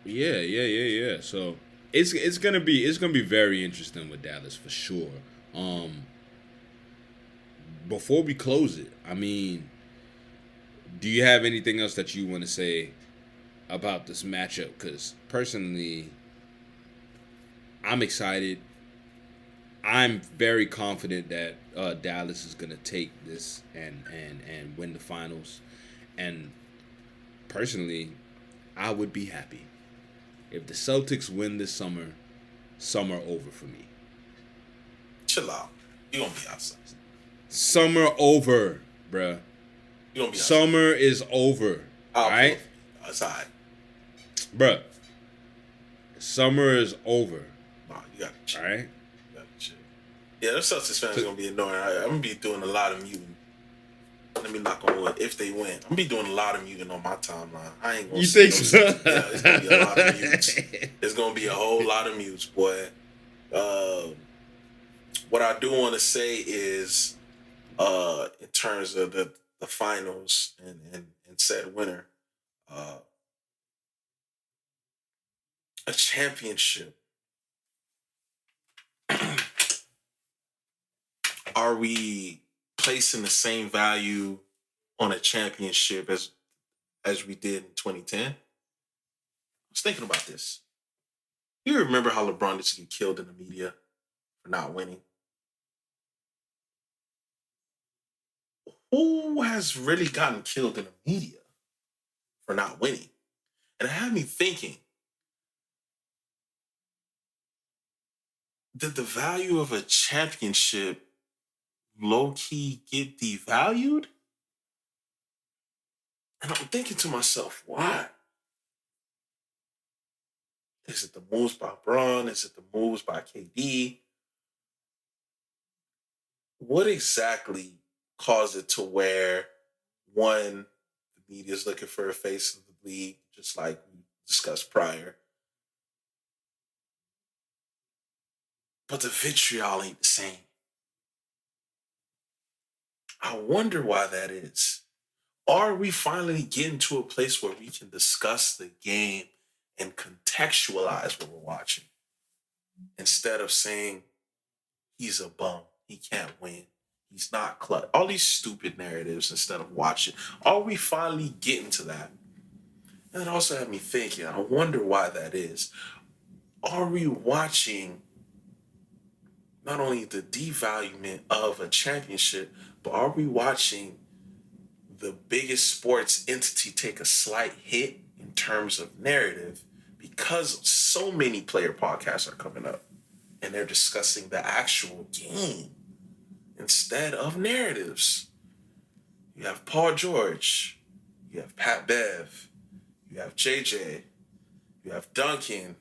Yeah. So it's gonna be very interesting with Dallas for sure. Before we close it, I mean, do you have anything else that you want to say about this matchup? Because personally, I'm excited. I'm very confident that Dallas is gonna take this and win the finals. And personally, I would be happy if the Celtics win this summer over for me. Chill out. You gonna be outside. Summer over, bruh. You gonna be outside. Summer is over. Alright? Outside. Bruh. Summer is over. Nah, you gotta chill. Alright? You gotta chill. Yeah, the Celtics fans are gonna be annoying. I'm gonna be doing a lot of muting. Let me knock on wood. If they win, I'm gonna be doing a lot of muting on my timeline. I ain't gonna. You think so? Yeah, it's gonna be a lot of mutes. It's gonna be a whole lot of mutes, boy. What I do want to say is, in terms of the finals and said winner, a championship. Are we placing the same value on a championship as we did in 2010? I was thinking about this. You remember how LeBron used to get killed in the media for not winning? Who has really gotten killed in the media for not winning? And it had me thinking, did the value of a championship low key get devalued? And I'm thinking to myself, why? Is it the moves by Braun? Is it the moves by KD? What exactly caused it to where one, the media is looking for a face of the league, just like we discussed prior, but the vitriol ain't the same. I wonder why that is. Are we finally getting to a place where we can discuss the game and contextualize what we're watching instead of saying he's a bum, he can't win, he's not clutch? All these stupid narratives instead of watching. Are we finally getting to that? And it also had me thinking, I wonder why that is. Are we watching not only the devaluement of a championship, but are we watching the biggest sports entity take a slight hit in terms of narrative because so many player podcasts are coming up and they're discussing the actual game instead of narratives? You have Paul George, you have Pat Bev, you have JJ, you have Duncan,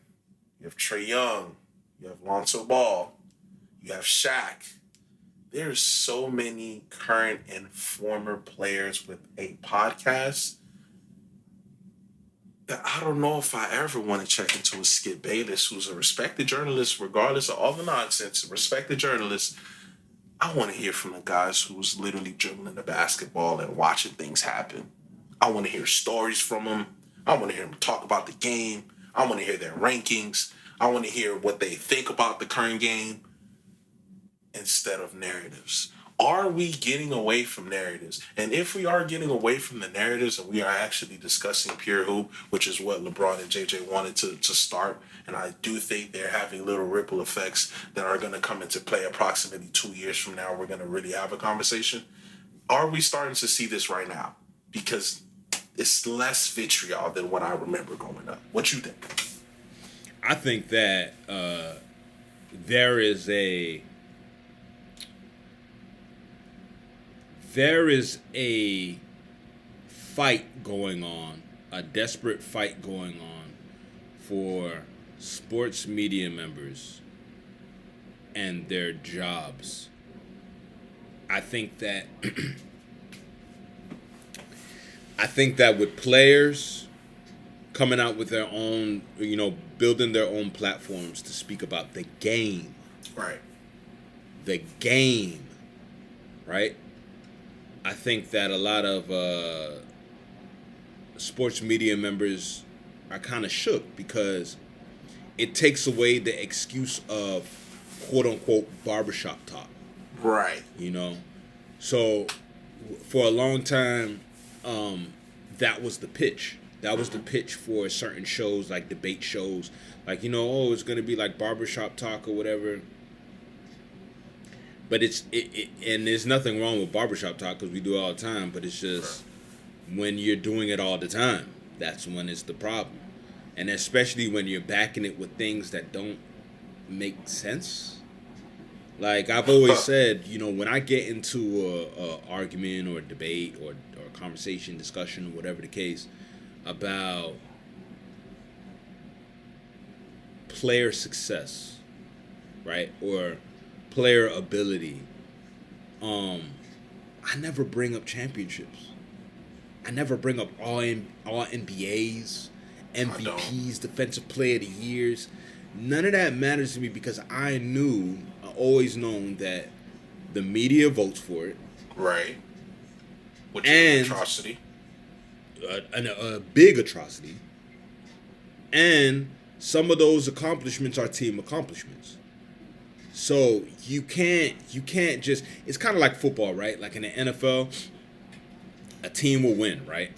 you have Trae Young, you have Lonzo Ball, you have Shaq. There's so many current and former players with a podcast that I don't know if I ever want to check into a Skip Bayless, who's a respected journalist, regardless of all the nonsense, a respected journalist. I want to hear from the guys who's literally dribbling the basketball and watching things happen. I want to hear stories from them. I want to hear them talk about the game. I want to hear their rankings. I want to hear what they think about the current game instead of narratives. Are we getting away from narratives? And if we are getting away from the narratives and we are actually discussing pure hoop, which is what LeBron and JJ wanted to start, and I do think they're having little ripple effects that are going to come into play approximately 2 years from now, we're going to really have a conversation. Are we starting to see this right now? Because it's less vitriol than what I remember growing up. What you think? I think that there is a fight going on, a desperate fight going on for sports media members and their jobs. I think that with players coming out with their own, building their own platforms to speak about the game. Right. The game. Right? I think that a lot of sports media members are kind of shook because it takes away the excuse of quote unquote barbershop talk. Right. So for a long time, that was the pitch. That was the pitch for certain shows, like debate shows. Like, it's going to be like barbershop talk or whatever. But and there's nothing wrong with barbershop talk because we do it all the time. But it's just when you're doing it all the time, that's when it's the problem. And especially when you're backing it with things that don't make sense. Like I've always said, when I get into a argument or a debate or a conversation, discussion, or whatever the case, about player success, right, or player ability, I never bring up championships. I never bring up all NBAs, MVPs, Defensive Player of the Years. None of that matters to me because I always known that the media votes for it. Right. Which is an atrocity. A big atrocity. And some of those accomplishments are team accomplishments. So you can't just, it's kind of like football, right? Like in the NFL, a team will win, right?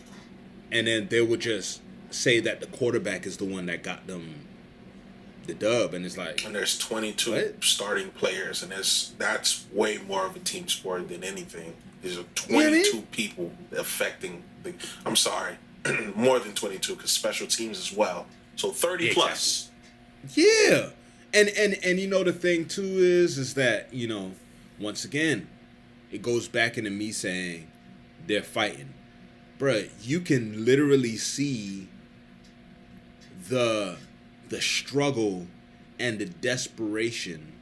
And then they will just say that the quarterback is the one that got them the dub, and it's like, and there's 22 what? starting players, and that's way more of a team sport than anything. There's 22 You know what I mean? people affecting the. I'm sorry, more than 22 because special teams as well. So 30 Yeah, plus. Yeah. And you know the thing too is that, you know, once again, it goes back into me saying they're fighting. Bruh, you can literally see the struggle and the desperation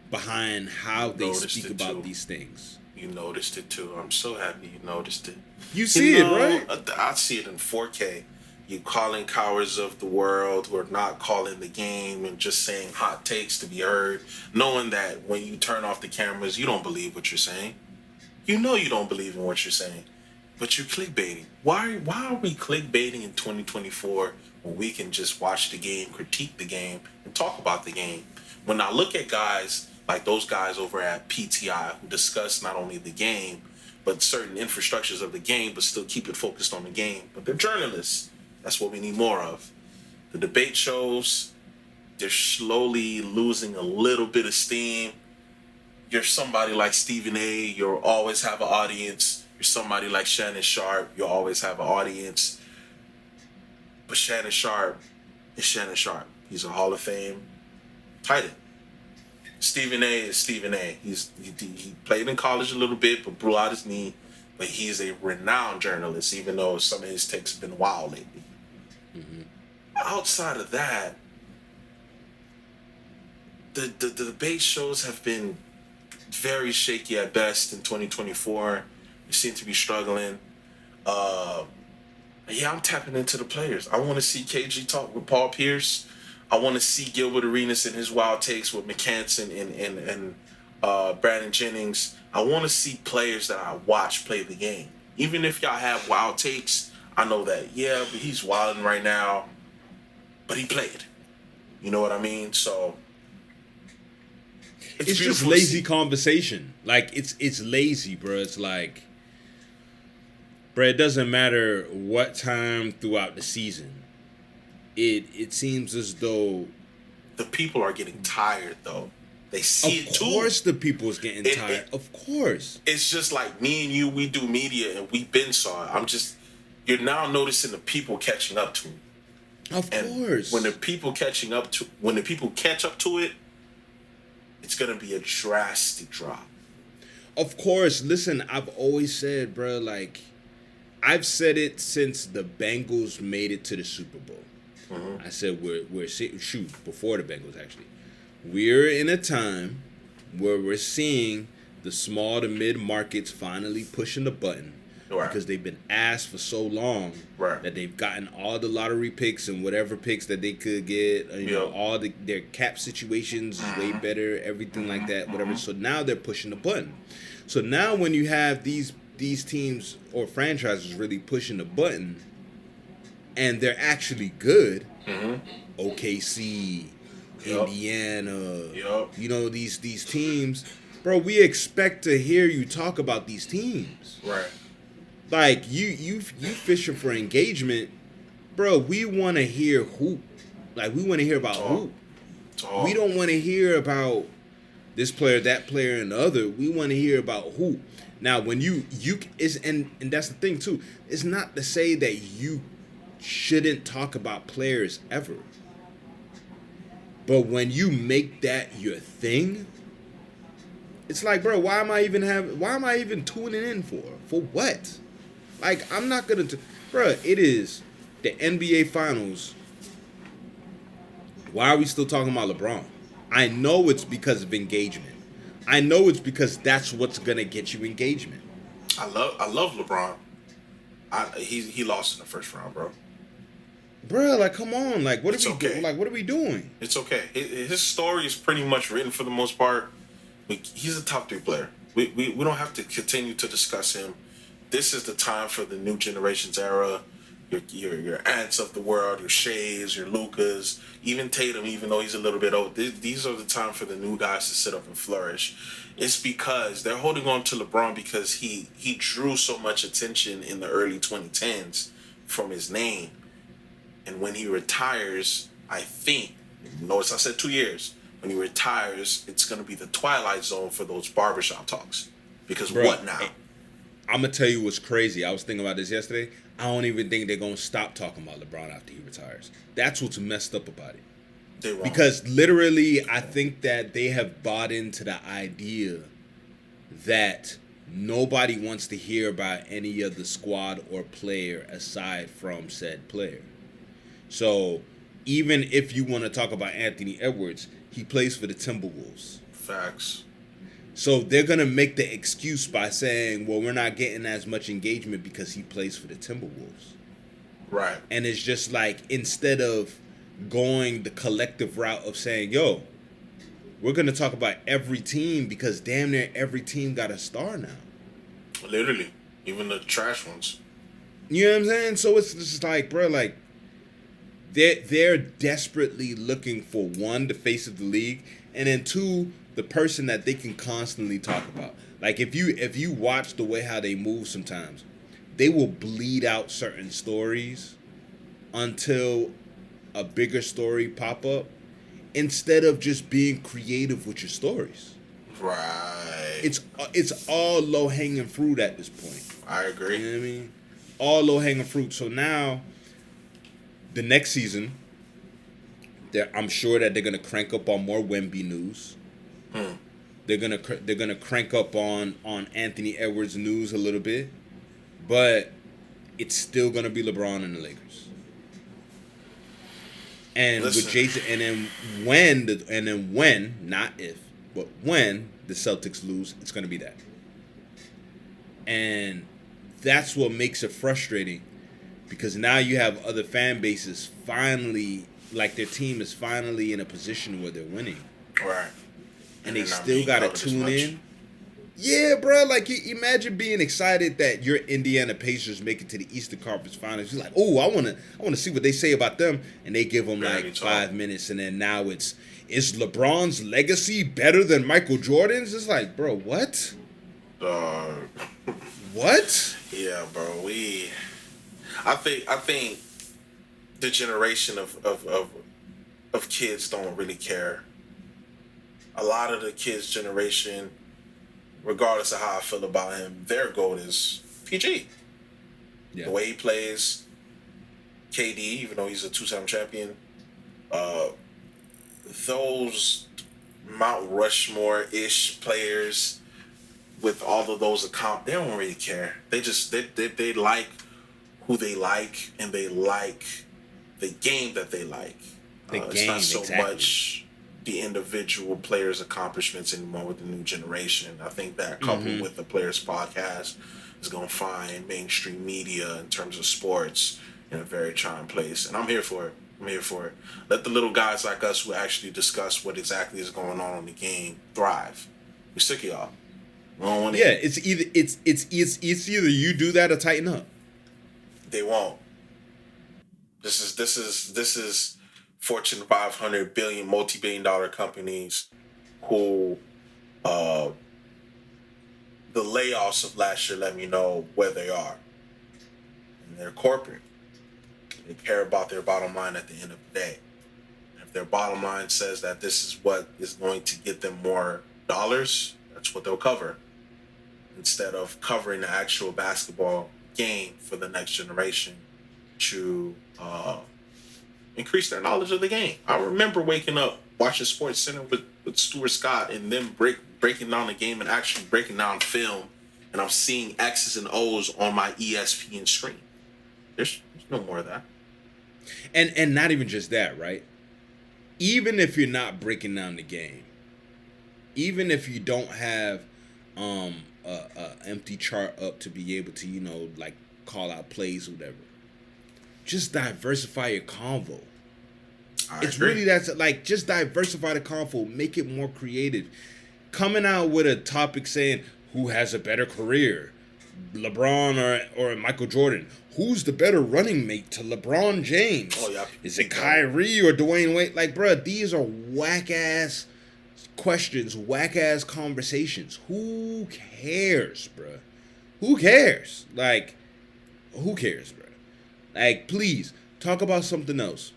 behind how they Noticed speak it about too. these things. You noticed it too. I'm so happy you noticed it. You see it, know, right? I see it in 4K. You calling cowards of the world who are not calling the game and just saying hot takes to be heard, knowing that when you turn off the cameras, you don't believe what you're saying. You know you don't believe in what you're saying, but you're clickbaiting. Why are we clickbaiting in 2024 when we can just watch the game, critique the game, and talk about the game? When I look at guys like those guys over at PTI who discuss not only the game, but certain infrastructures of the game, but still keep it focused on the game. But they're journalists. That's what we need more of. The debate shows, they're slowly losing a little bit of steam. You're somebody like Stephen A., you'll always have an audience. You're somebody like Shannon Sharp, you'll always have an audience. But Shannon Sharp is Shannon Sharp. He's a Hall of Fame tight end. Stephen A. is Stephen A. He played in college a little bit, but blew out his knee. But he's a renowned journalist, even though some of his takes have been wild lately. Outside of that, the debate shows have been very shaky at best in 2024. They seem to be struggling. Yeah, I'm tapping into the players. I want to see KG talk with Paul Pierce. I want to see Gilbert Arenas and his wild takes with McCanson and Brandon Jennings. I want to see players that I watch play the game. Even if y'all have wild takes, I know that, yeah, but he's wilding right now, but he played. You know what I mean? So It's just lazy conversation. Like, it's lazy, bro. It's like, bro, it doesn't matter what time throughout the season. It seems as though the people are getting tired, though. They see it too. Of course the people's getting tired. Of course. It's just like me and you, we do media and we been saw it. You're now noticing the people catching up to me. Of course. When the people catch up to it, it's gonna be a drastic drop. Of course. Listen, I've always said, bro, like, I've said it since the Bengals made it to the Super Bowl. I said before the Bengals actually. We're in a time where we're seeing the small to mid markets finally pushing the button. Right. Because they've been asked for so long that they've gotten all the lottery picks and whatever picks that they could get. You know, all their cap situations is way better, everything like that, whatever. So now they're pushing the button. So now when you have these teams or franchises really pushing the button, and they're actually good, OKC, Indiana, you know, these teams, bro, we expect to hear you talk about these teams. Right. Like, you fishing for engagement, bro, we want to hear hoop. Like, we want to hear about hoop. We don't want to hear about this player, that player, and the other. We want to hear about hoop. Now, when you is and that's the thing too. It's not to say that you shouldn't talk about players ever. But when you make that your thing, it's like, bro, why am I even tuning in for? For what? Like, I'm not gonna bro, it is the NBA Finals. Why are we still talking about LeBron? I know it's because of engagement. I know it's because that's what's gonna get you engagement. I love LeBron. He lost in the first round, bro. Bro, like, come on, like, what are we doing? Like, what are we doing? It's okay. His story is pretty much written for the most part. He's a top 3 player. We don't have to continue to discuss him. This is the time for the new generation's era. Your Ants of the world, your Shays, your Lucas, even Tatum, even though he's a little bit old. These are the time for the new guys to sit up and flourish. It's because they're holding on to LeBron because he drew so much attention in the early 2010s from his name. And when he retires, I think Notice I said 2 years. When he retires, it's going to be the twilight zone for those barbershop talks. Because Bro, what now? I'm going to tell you what's crazy. I was thinking about this yesterday. I don't even think they're going to stop talking about LeBron after he retires. That's what's messed up about it. They won't. Because literally, I think that they have bought into the idea that nobody wants to hear about any other squad or player aside from said player. So even if you want to talk about Anthony Edwards, he plays for the Timberwolves. Facts. So they're going to make the excuse by saying, well, we're not getting as much engagement because he plays for the Timberwolves. Right. And it's just like, instead of going the collective route of saying, yo, we're going to talk about every team because damn near every team got a star now. Literally. Even the trash ones. You know what I'm saying? So it's just like, bro, like, they're desperately looking for, one, the face of the league, and then two, the person that they can constantly talk about. Like, if you watch the way how they move sometimes, they will bleed out certain stories until a bigger story pop up, instead of just being creative with your stories. Right. It's all low hanging fruit at this point. I agree. You know what I mean? All low hanging fruit. So now, the next season, I'm sure that they're gonna crank up on more Wemby news. They're gonna crank up on Anthony Edwards news a little bit, but it's still gonna be LeBron and the Lakers. And Listen. with Jason, and then when, not if, but when the Celtics lose, it's gonna be that. And that's what makes it frustrating, because now you have other fan bases finally, like their team is finally in a position where they're winning. Right. And they still got to tune in. Yeah, bro. Like, imagine being excited that your Indiana Pacers make it to the Eastern Conference Finals. You're like, oh, I want to see what they say about them. And they give them like 5 minutes. And then now is LeBron's legacy better than Michael Jordan's? It's like, bro, what? What? Yeah, bro. I think the generation of kids don't really care. A lot of the kids' generation, regardless of how I feel about him, their goal is PG. Yeah. The way he plays, KD, even though he's a 2-time champion, those Mount Rushmore-ish players with all of those they don't really care. They just they like who they like, and they like the game that they like. It's not so much the individual players' accomplishments anymore with the new generation. I think that coupled with the Players Podcast is going to find mainstream media in terms of sports in a very trying place. And I'm here for it. Let the little guys like us who actually discuss what exactly is going on in the game thrive. We're sick of y'all. We don't want it's either you do that or tighten up. They won't. This is Fortune 500 billion, multi-billion-dollar companies who the layoffs of last year let me know where they are. And they're corporate. They care about their bottom line at the end of the day. If their bottom line says that this is what is going to get them more dollars, that's what they'll cover. Instead of covering the actual basketball game for the next generation to increase their knowledge of the game. I remember waking up, watching Sports Center with Stuart Scott, and then breaking down the game and actually breaking down film, and I'm seeing X's and O's on my ESPN screen. There's no more of that. And not even just that, right? Even if you're not breaking down the game, even if you don't have a empty chart up to be able to, like, call out plays or whatever, just diversify your convo. It's really just diversify the convo, make it more creative. Coming out with a topic saying who has a better career, LeBron or Michael Jordan. Who's the better running mate to LeBron James? Oh, yeah. Is it Kyrie or Dwayne Wade? Like, bro, these are whack ass questions, whack ass conversations. Who cares, bro? Who cares? Like, who cares, bro? Like, please, talk about something else.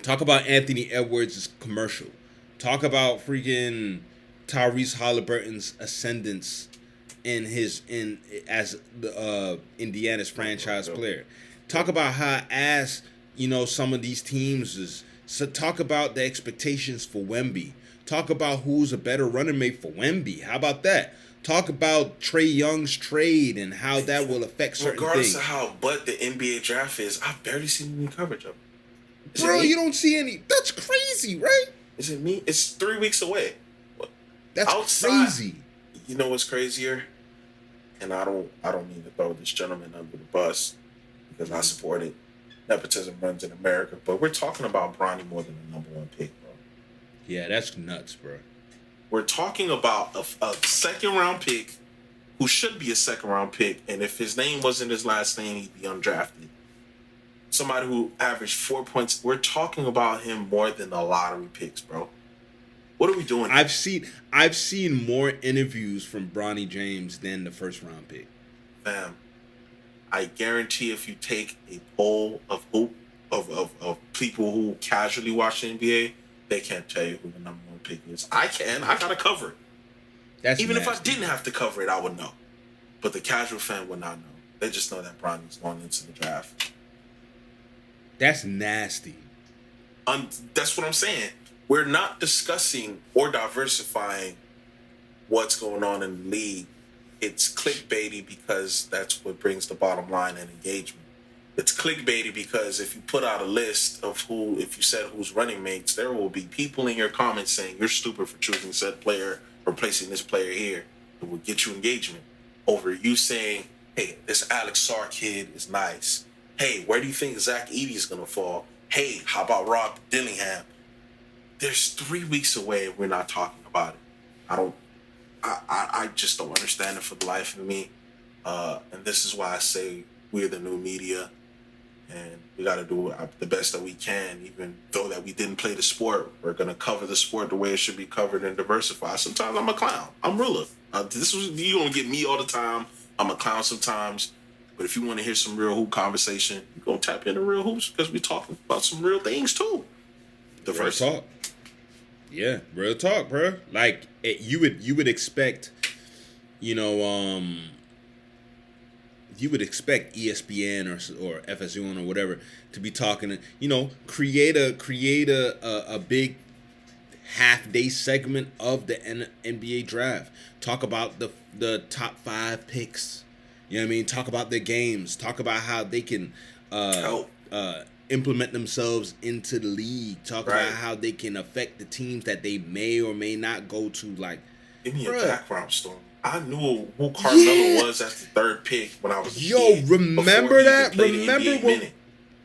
Talk about Anthony Edwards' commercial. Talk about freaking Tyrese Halliburton's ascendance as the Indiana's franchise player. Talk about how some of these teams is. So talk about the expectations for Wemby. Talk about who's a better running mate for Wemby. How about that? Talk about Trae Young's trade and how that will affect certain regardless things. Regardless of how but the NBA draft is, I've barely seen any coverage of it. Bro, you don't see any. That's crazy, right? Is it me? It's 3 weeks away. That's outside, crazy. You know what's crazier? And I don't mean to throw this gentleman under the bus because I support it. Nepotism runs in America, but we're talking about Bronny more than the #1 pick, bro. Yeah, that's nuts, bro. We're talking about a second-round pick who should be a second-round pick, and if his name wasn't his last name, he'd be undrafted. Somebody who averaged 4 points. We're talking about him more than the lottery picks, bro. What are we doing here? I've seen more interviews from Bronny James than the first-round pick. Fam, I guarantee if you take a poll of people who casually watch the NBA, they can't tell you who the #1 pick is. I can. I gotta cover it. That's even nasty. If I didn't have to cover it, I would know. But the casual fan would not know. They just know that Bronny's going into the draft. That's nasty. That's what I'm saying. We're not discussing or diversifying what's going on in the league. It's clickbaity because that's what brings the bottom line and engagement. It's clickbaity because if you put out a list of if you said who's running mates, there will be people in your comments saying you're stupid for choosing said player or placing this player here. It will get you engagement over you saying, hey, this Alex Sarr kid is nice. Hey, where do you think Zach Edey's going to fall? Hey, how about Rob Dillingham? There's 3 weeks away and we're not talking about it. I just don't understand it for the life of me. And this is why I say we're the new media and we got to do the best that we can, even though that we didn't play the sport. We're going to cover the sport the way it should be covered and diversify. Sometimes I'm a clown. I'm Reela. You don't get me all the time. I'm a clown sometimes. But if you want to hear some real hoop conversation, you're going to tap into Real Hoops because we're talking about some real things too. Diversity. Real talk. Yeah, real talk, bro. Like you would expect, you would expect ESPN or FS1 or whatever to be talking, create a big half-day segment of the NBA draft. Talk about the top 5 picks. You know what I mean? Talk about their games. Talk about how they can implement themselves into the league. Talk about how they can affect the teams that they may or may not go to. Like, give me a background story. I knew who Carmelo was as the 3rd pick when I was a kid. Remember that?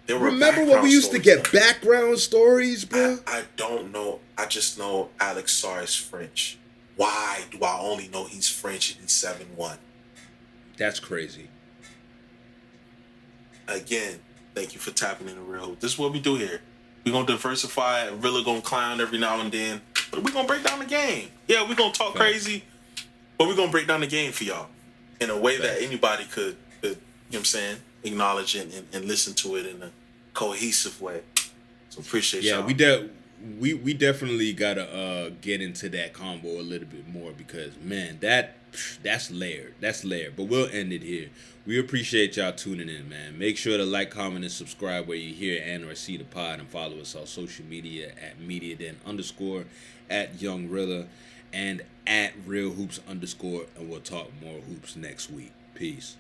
Remember when we used to get background stories, bro? I don't know. I just know Alex Sarr is French. Why do I only know he's French and he's 7'1"? That's crazy. Again, thank you for tapping into Real Hoop. This is what we do here. We're going to diversify. Really going to clown every now and then. But we're going to break down the game. Yeah, we're going to talk crazy. But we're going to break down the game for y'all in a way that anybody could, you know what I'm saying, acknowledge and listen to it in a cohesive way. So appreciate y'all. Yeah, we definitely got to get into that combo a little bit more because, man, that's layered. That's layered. But we'll end it here. We appreciate y'all tuning in, man. Make sure to like, comment, and subscribe where you hear and or see the pod, and follow us on social media at @MediaDen_, at Young Reela, and at Real Hoops_, and we'll talk more hoops next week. Peace.